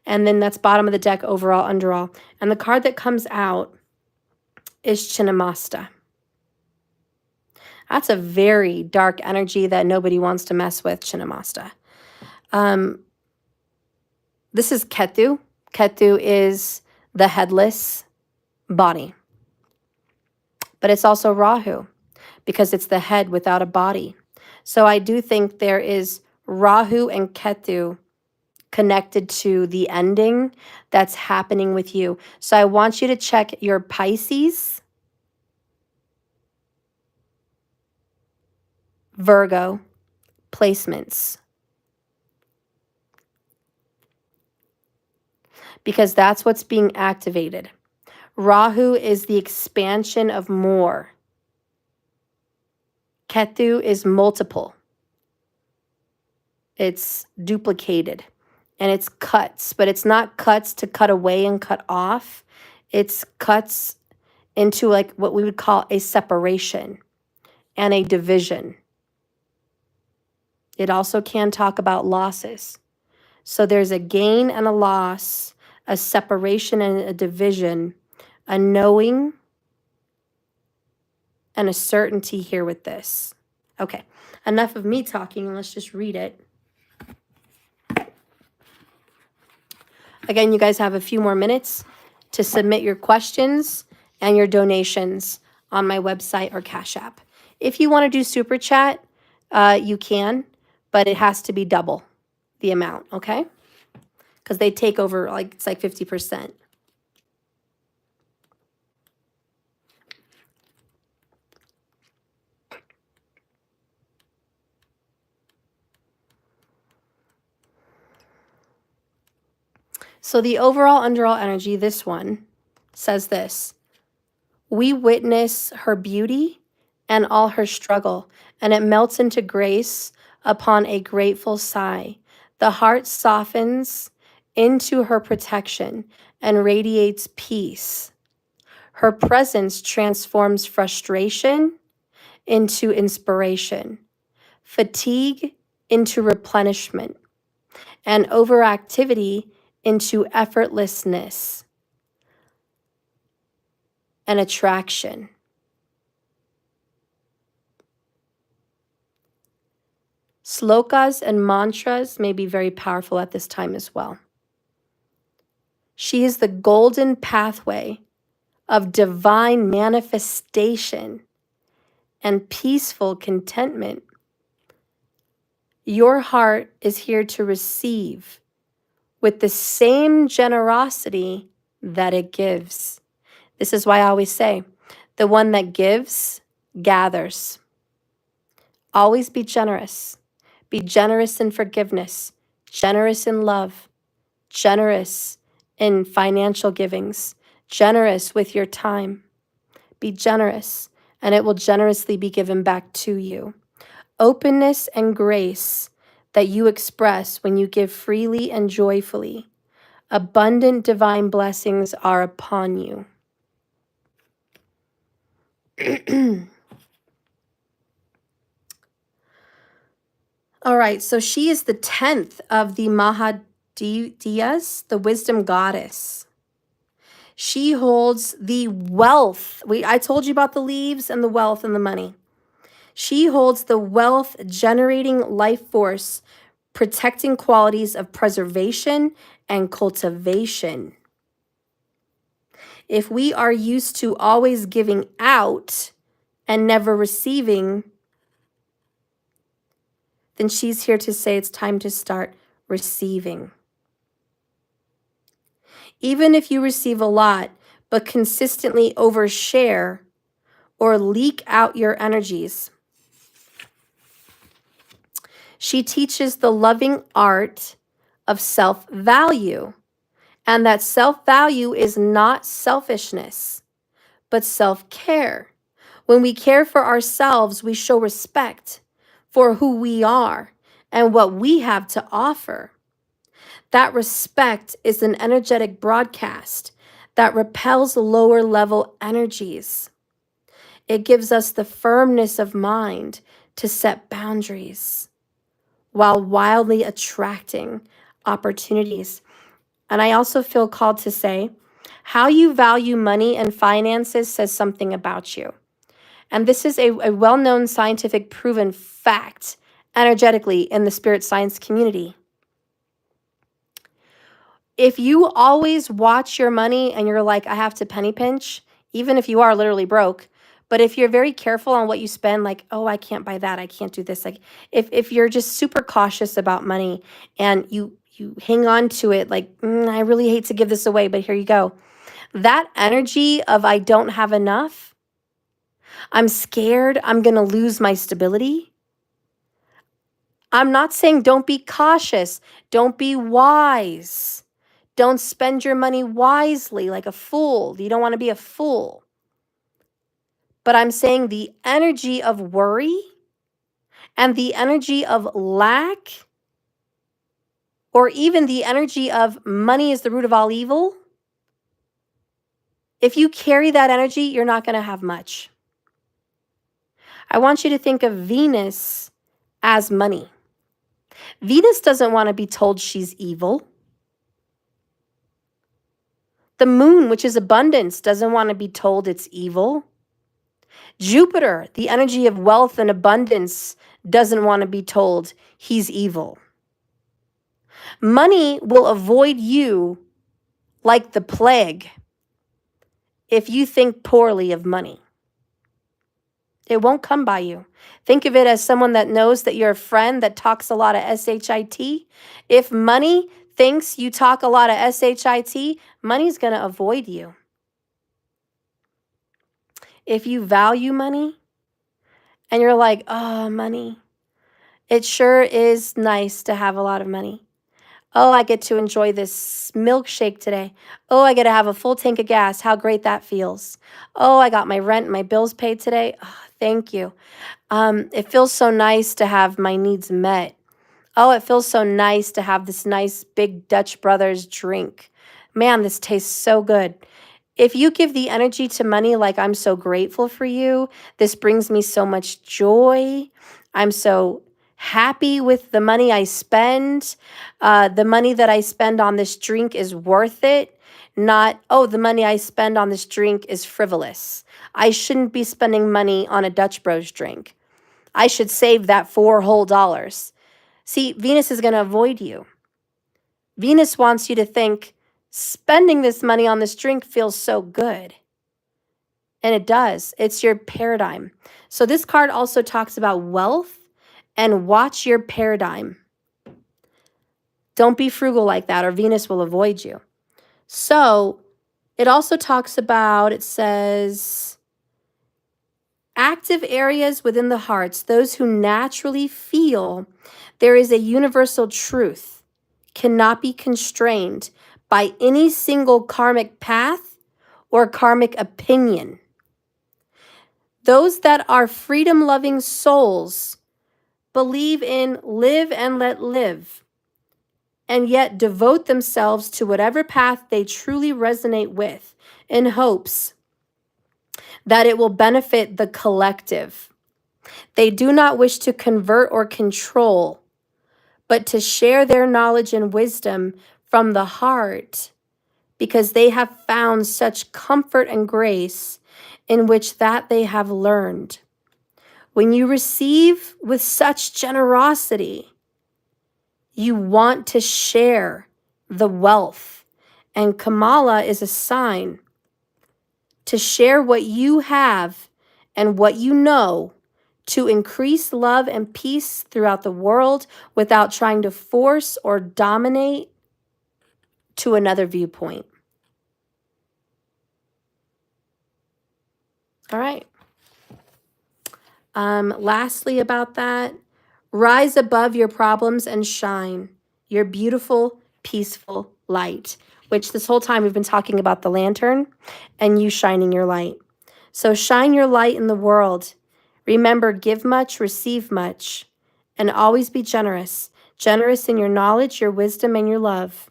And then that's bottom of the deck, overall, underall. And the card that comes out is Chinnamasta. That's a very dark energy that nobody wants to mess with, Chinnamasta. This is Ketu. Ketu is the headless body. But it's also Rahu because it's the head without a body. So I do think there is Rahu and Ketu connected to the ending that's happening with you. So I want you to check your Pisces, Virgo placements, because that's what's being activated. Rahu is the expansion of more. Ketu is multiple. It's duplicated. And it's cuts, but it's not cuts to cut away and cut off. It's cuts into like what we would call a separation and a division. It also can talk about losses. So there's a gain and a loss, a separation and a division, a knowing and a certainty here with this. Okay, enough of me talking. Let's just read it. Again, you guys have a few more minutes to submit your questions and your donations on my website or Cash App. If you want to do Super Chat, you can, but it has to be double the amount, okay? Because they take over, like, it's like 50%. So the overall underall energy, this one, says this: we witness her beauty and all her struggle, and it melts into grace upon a grateful sigh. The heart softens into her protection and radiates peace. Her presence transforms frustration into inspiration, fatigue into replenishment, and overactivity into effortlessness and attraction. Slokas and mantras may be very powerful at this time as well. She is the golden pathway of divine manifestation and peaceful contentment. Your heart is here to receive with the same generosity that it gives. This is why I always say, the one that gives, gathers. Always be generous. Be generous in forgiveness, generous in love, generous in financial givings, generous with your time. Be generous, and it will generously be given back to you. Openness and grace that you express when you give freely and joyfully. Abundant divine blessings are upon you. All right, so she is the 10th of the Mahadiyas, the wisdom goddess. She holds the wealth. I told you about the leaves and the wealth and the money. She holds the wealth generating life force, protecting qualities of preservation and cultivation. If we are used to always giving out and never receiving, then she's here to say it's time to start receiving. Even if you receive a lot, but consistently overshare or leak out your energies. She teaches the loving art of self-value, and that self-value is not selfishness, but self-care. When we care for ourselves, we show respect for who we are and what we have to offer. That respect is an energetic broadcast that repels lower level energies. It gives us the firmness of mind to set boundaries while wildly attracting opportunities. And I also feel called to say, how you value money and finances says something about you. And this is a well-known scientific proven fact energetically in the spirit science community. If you always watch your money and you're like, I have to penny pinch, even if you are literally broke, but if you're very careful on what you spend, like, oh, I can't buy that, I can't do this. Like if you're just super cautious about money and you hang on to it, like, I really hate to give this away, but here you go. That energy of I don't have enough, I'm scared, I'm going to lose my stability. I'm not saying don't be cautious, don't be wise. Don't spend your money wisely like a fool. You don't want to be a fool. But I'm saying the energy of worry and the energy of lack, or even the energy of money is the root of all evil, if you carry that energy, you're not going to have much. I want you to think of Venus as money. Venus doesn't want to be told she's evil. The moon, which is abundance, doesn't want to be told it's evil. Jupiter, the energy of wealth and abundance, doesn't want to be told he's evil. Money will avoid you like the plague if you think poorly of money. It won't come by you. Think of it as someone that knows that you're a friend that talks a lot of SHIT. If money thinks you talk a lot of SHIT, money's going to avoid you. If you value money and you're like, oh, money, it sure is nice to have a lot of money. Oh, I get to enjoy this milkshake today. Oh, I get to have a full tank of gas. How great that feels. Oh, I got my rent and my bills paid today. Oh, thank you. It feels so nice to have my needs met. Oh, it feels so nice to have this nice big Dutch Brothers drink. Man, this tastes so good. If you give the energy to money like I'm so grateful for you, this brings me so much joy. I'm so happy with the money I spend. The money that I spend on this drink is worth it. Not, oh, the money I spend on this drink is frivolous. I shouldn't be spending money on a Dutch Bros drink. I should save that $4 whole. See, Venus is going to avoid you. Venus wants you to think, spending this money on this drink feels so good. And it does. It's your paradigm. So this card also talks about wealth and watch your paradigm. Don't be frugal like that or Venus will avoid you. So it also talks about, it says, active areas within the hearts, those who naturally feel there is a universal truth, cannot be constrained by any single karmic path or karmic opinion. Those that are freedom-loving souls believe in live and let live, and yet devote themselves to whatever path they truly resonate with in hopes that it will benefit the collective. They do not wish to convert or control, but to share their knowledge and wisdom from the heart, because they have found such comfort and grace in which that they have learned. When you receive with such generosity, you want to share the wealth. And Kamala is a sign to share what you have and what you know to increase love and peace throughout the world without trying to force or dominate to another viewpoint. All right. Lastly about that, rise above your problems and shine your beautiful, peaceful light, which this whole time we've been talking about the lantern and you shining your light. So shine your light in the world. Remember, give much, receive much, and always be generous. Generous in your knowledge, your wisdom, and your love.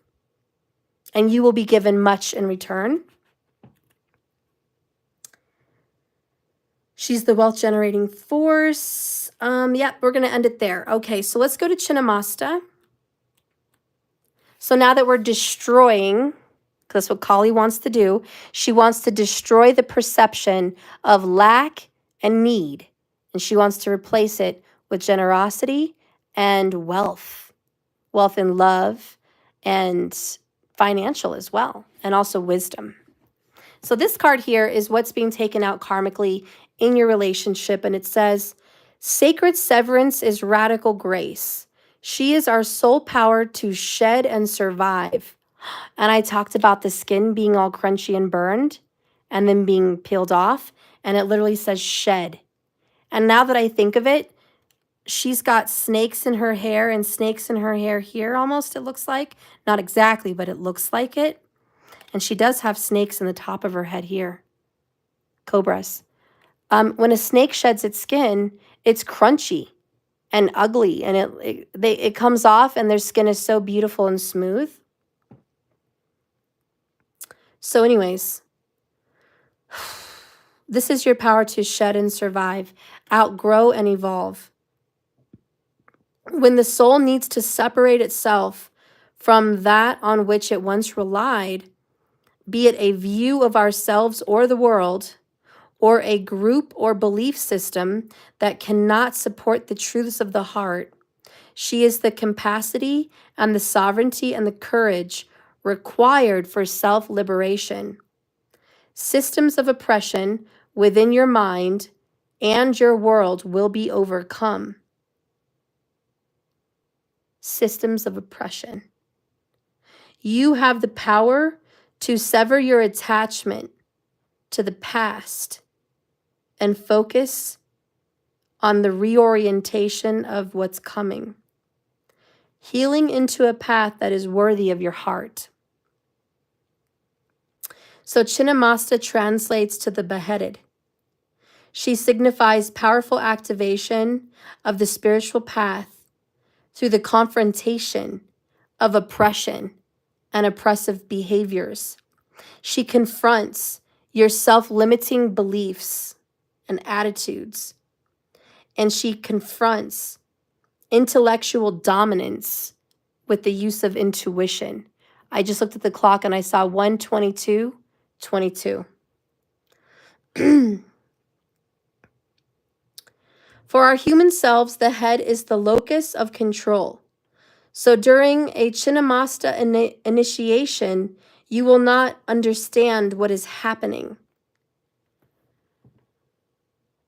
And you will be given much in return. She's the wealth generating force. Yep, we're going to end it there. Okay, so let's go to Chinnamasta. So now that we're destroying, because that's what Kali wants to do, she wants to destroy the perception of lack and need. And she wants to replace it with generosity and wealth. Wealth and love and financial as well. And also wisdom. So this card here is what's being taken out karmically in your relationship. And it says, sacred severance is radical grace. She is our soul power to shed and survive. And I talked about the skin being all crunchy and burned and then being peeled off. And it literally says shed. And now that I think of it, she's got snakes in her hair and snakes in her hair here almost, it looks like. Not exactly, but it looks like it. And she does have snakes in the top of her head here. Cobras. When a snake sheds its skin, it's crunchy and ugly. And it comes off and their skin is so beautiful and smooth. So anyways, this is your power to shed and survive, outgrow and evolve. When the soul needs to separate itself from that on which it once relied, be it a view of ourselves or the world, or a group or belief system that cannot support the truths of the heart, she is the capacity and the sovereignty and the courage required for self-liberation. Systems of oppression within your mind and your world will be overcome. Systems of oppression. You have the power to sever your attachment to the past and focus on the reorientation of what's coming. Healing into a path that is worthy of your heart. So Chinnamasta translates to the beheaded. She signifies powerful activation of the spiritual path through the confrontation of oppression and oppressive behaviors. She confronts your self-limiting beliefs and attitudes, and she confronts intellectual dominance with the use of intuition. I just looked at the clock and I saw 1:22:22. For our human selves, the head is the locus of control. So during a Chinnamasta initiation, you will not understand what is happening.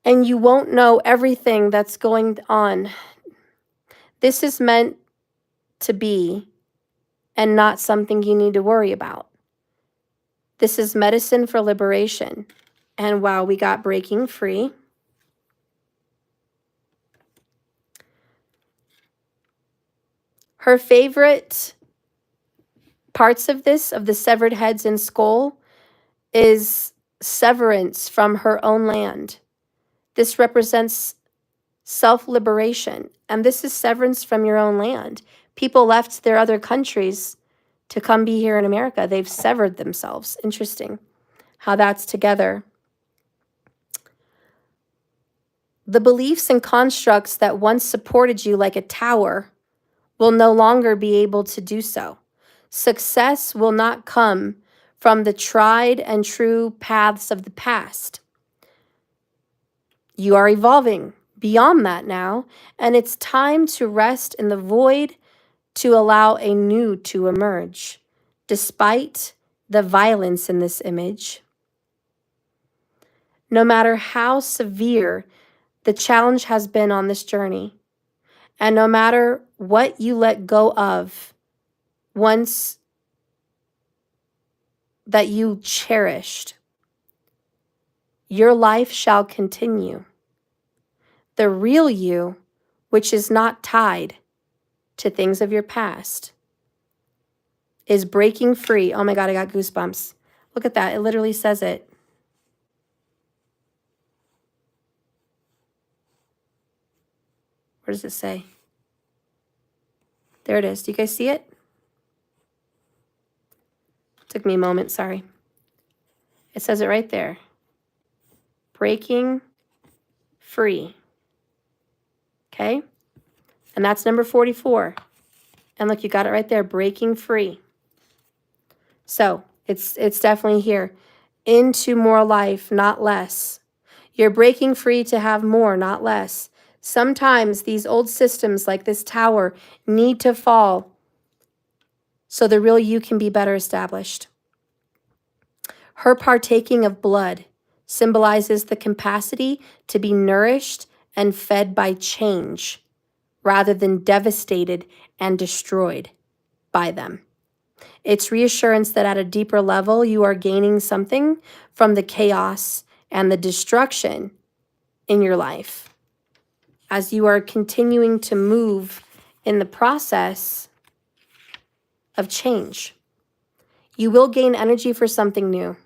And you won't know everything that's going on. This is meant to be and not something you need to worry about. This is medicine for liberation. And wow, we got breaking free. Her favorite parts of this, of the severed heads and skull, is severance from her own land. This represents self-liberation, and this is severance from your own land. People left their other countries to come be here in America. They've severed themselves. Interesting how that's together. The beliefs and constructs that once supported you like a tower will no longer be able to do so. Success will not come from the tried and true paths of the past. You are evolving beyond that now, and it's time to rest in the void to allow a new to emerge, despite the violence in this image. No matter how severe the challenge has been on this journey, and no matter what you let go of once that you cherished, your life shall continue. The real you, which is not tied to things of your past, is breaking free. Oh my God, I got goosebumps. Look at that. It literally says it. Where does it say? There it is. Do you guys see it? Took me a moment, sorry. It says it right there. Breaking free. Okay? And that's number 44. And look, you got it right there, breaking free. So it's definitely here. Into more life, not less. You're breaking free to have more, not less. Sometimes these old systems like this tower need to fall so the real you can be better established. Her partaking of blood symbolizes the capacity to be nourished and fed by change rather than devastated and destroyed by them. It's reassurance that at a deeper level, you are gaining something from the chaos and the destruction in your life as you are continuing to move in the process of change. You will gain energy for something new.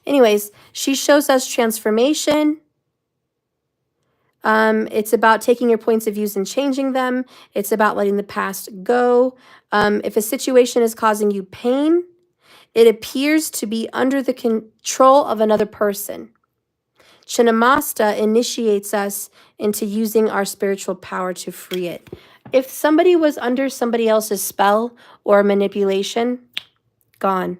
Anyways, she shows us transformation. It's about taking your points of views and changing them. It's about letting the past go. If a situation is causing you pain, it appears to be under the control of another person. Chinnamasta initiates us into using our spiritual power to free it. If somebody was under somebody else's spell or manipulation, gone.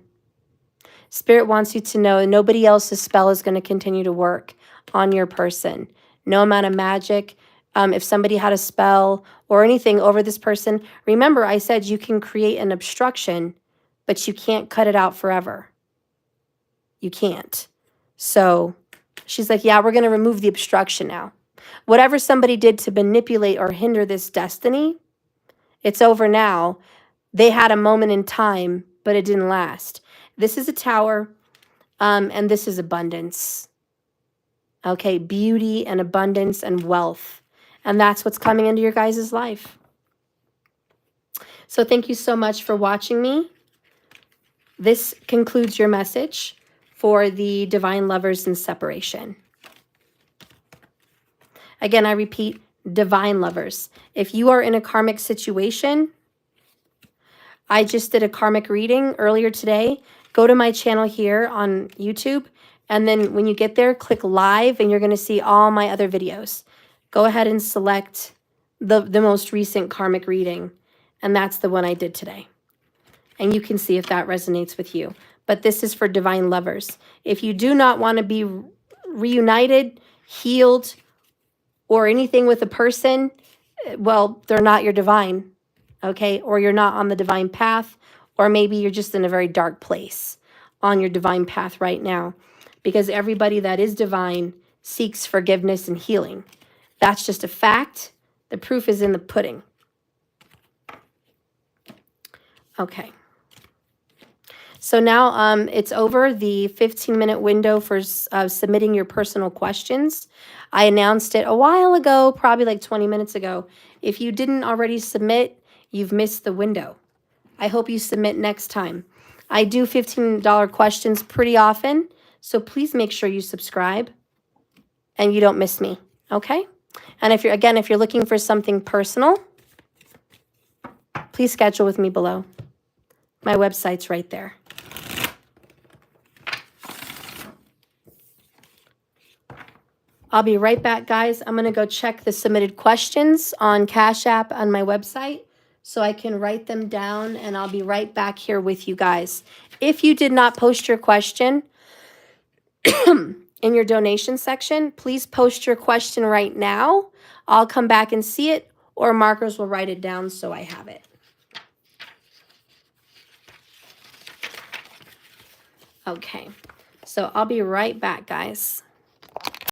Spirit wants you to know nobody else's spell is going to continue to work on your person. No amount of magic. If somebody had a spell or anything over this person, remember I said you can create an obstruction, but you can't cut it out forever. You can't. So she's like, yeah, we're going to remove the obstruction now. Whatever somebody did to manipulate or hinder this destiny, it's over now. They had a moment in time, but it didn't last. This is a tower, and this is abundance. Okay, beauty and abundance and wealth. And that's what's coming into your guys' life. So thank you so much for watching me. This concludes your message for the divine lovers in separation. Again, I repeat, divine lovers. If you are in a karmic situation, I just did a karmic reading earlier today. Go to my channel here on YouTube, and then when you get there, click live, and you're going to see all my other videos. Go ahead and select the most recent karmic reading, and that's the one I did today. And you can see if that resonates with you. But this is for divine lovers. If you do not want to be reunited, healed, or anything with a person, well, they're not your divine, okay? Or you're not on the divine path, or maybe you're just in a very dark place on your divine path right now, because everybody that is divine seeks forgiveness and healing. That's just a fact. The proof is in the pudding. Okay. So now it's over the 15-minute window for submitting your personal questions. I announced it a while ago, probably like 20 minutes ago. If you didn't already submit, you've missed the window. I hope you submit next time. I do $15 questions pretty often, so please make sure you subscribe and you don't miss me, okay? And if you're looking for something personal, please schedule with me below. My website's right there. I'll be right back, guys. I'm going to go check the submitted questions on Cash App on my website so I can write them down, and I'll be right back here with you guys. If you did not post your question in your donation section, please post your question right now. I'll come back and see it, or markers will write it down so I have it. Okay, so I'll be right back, guys.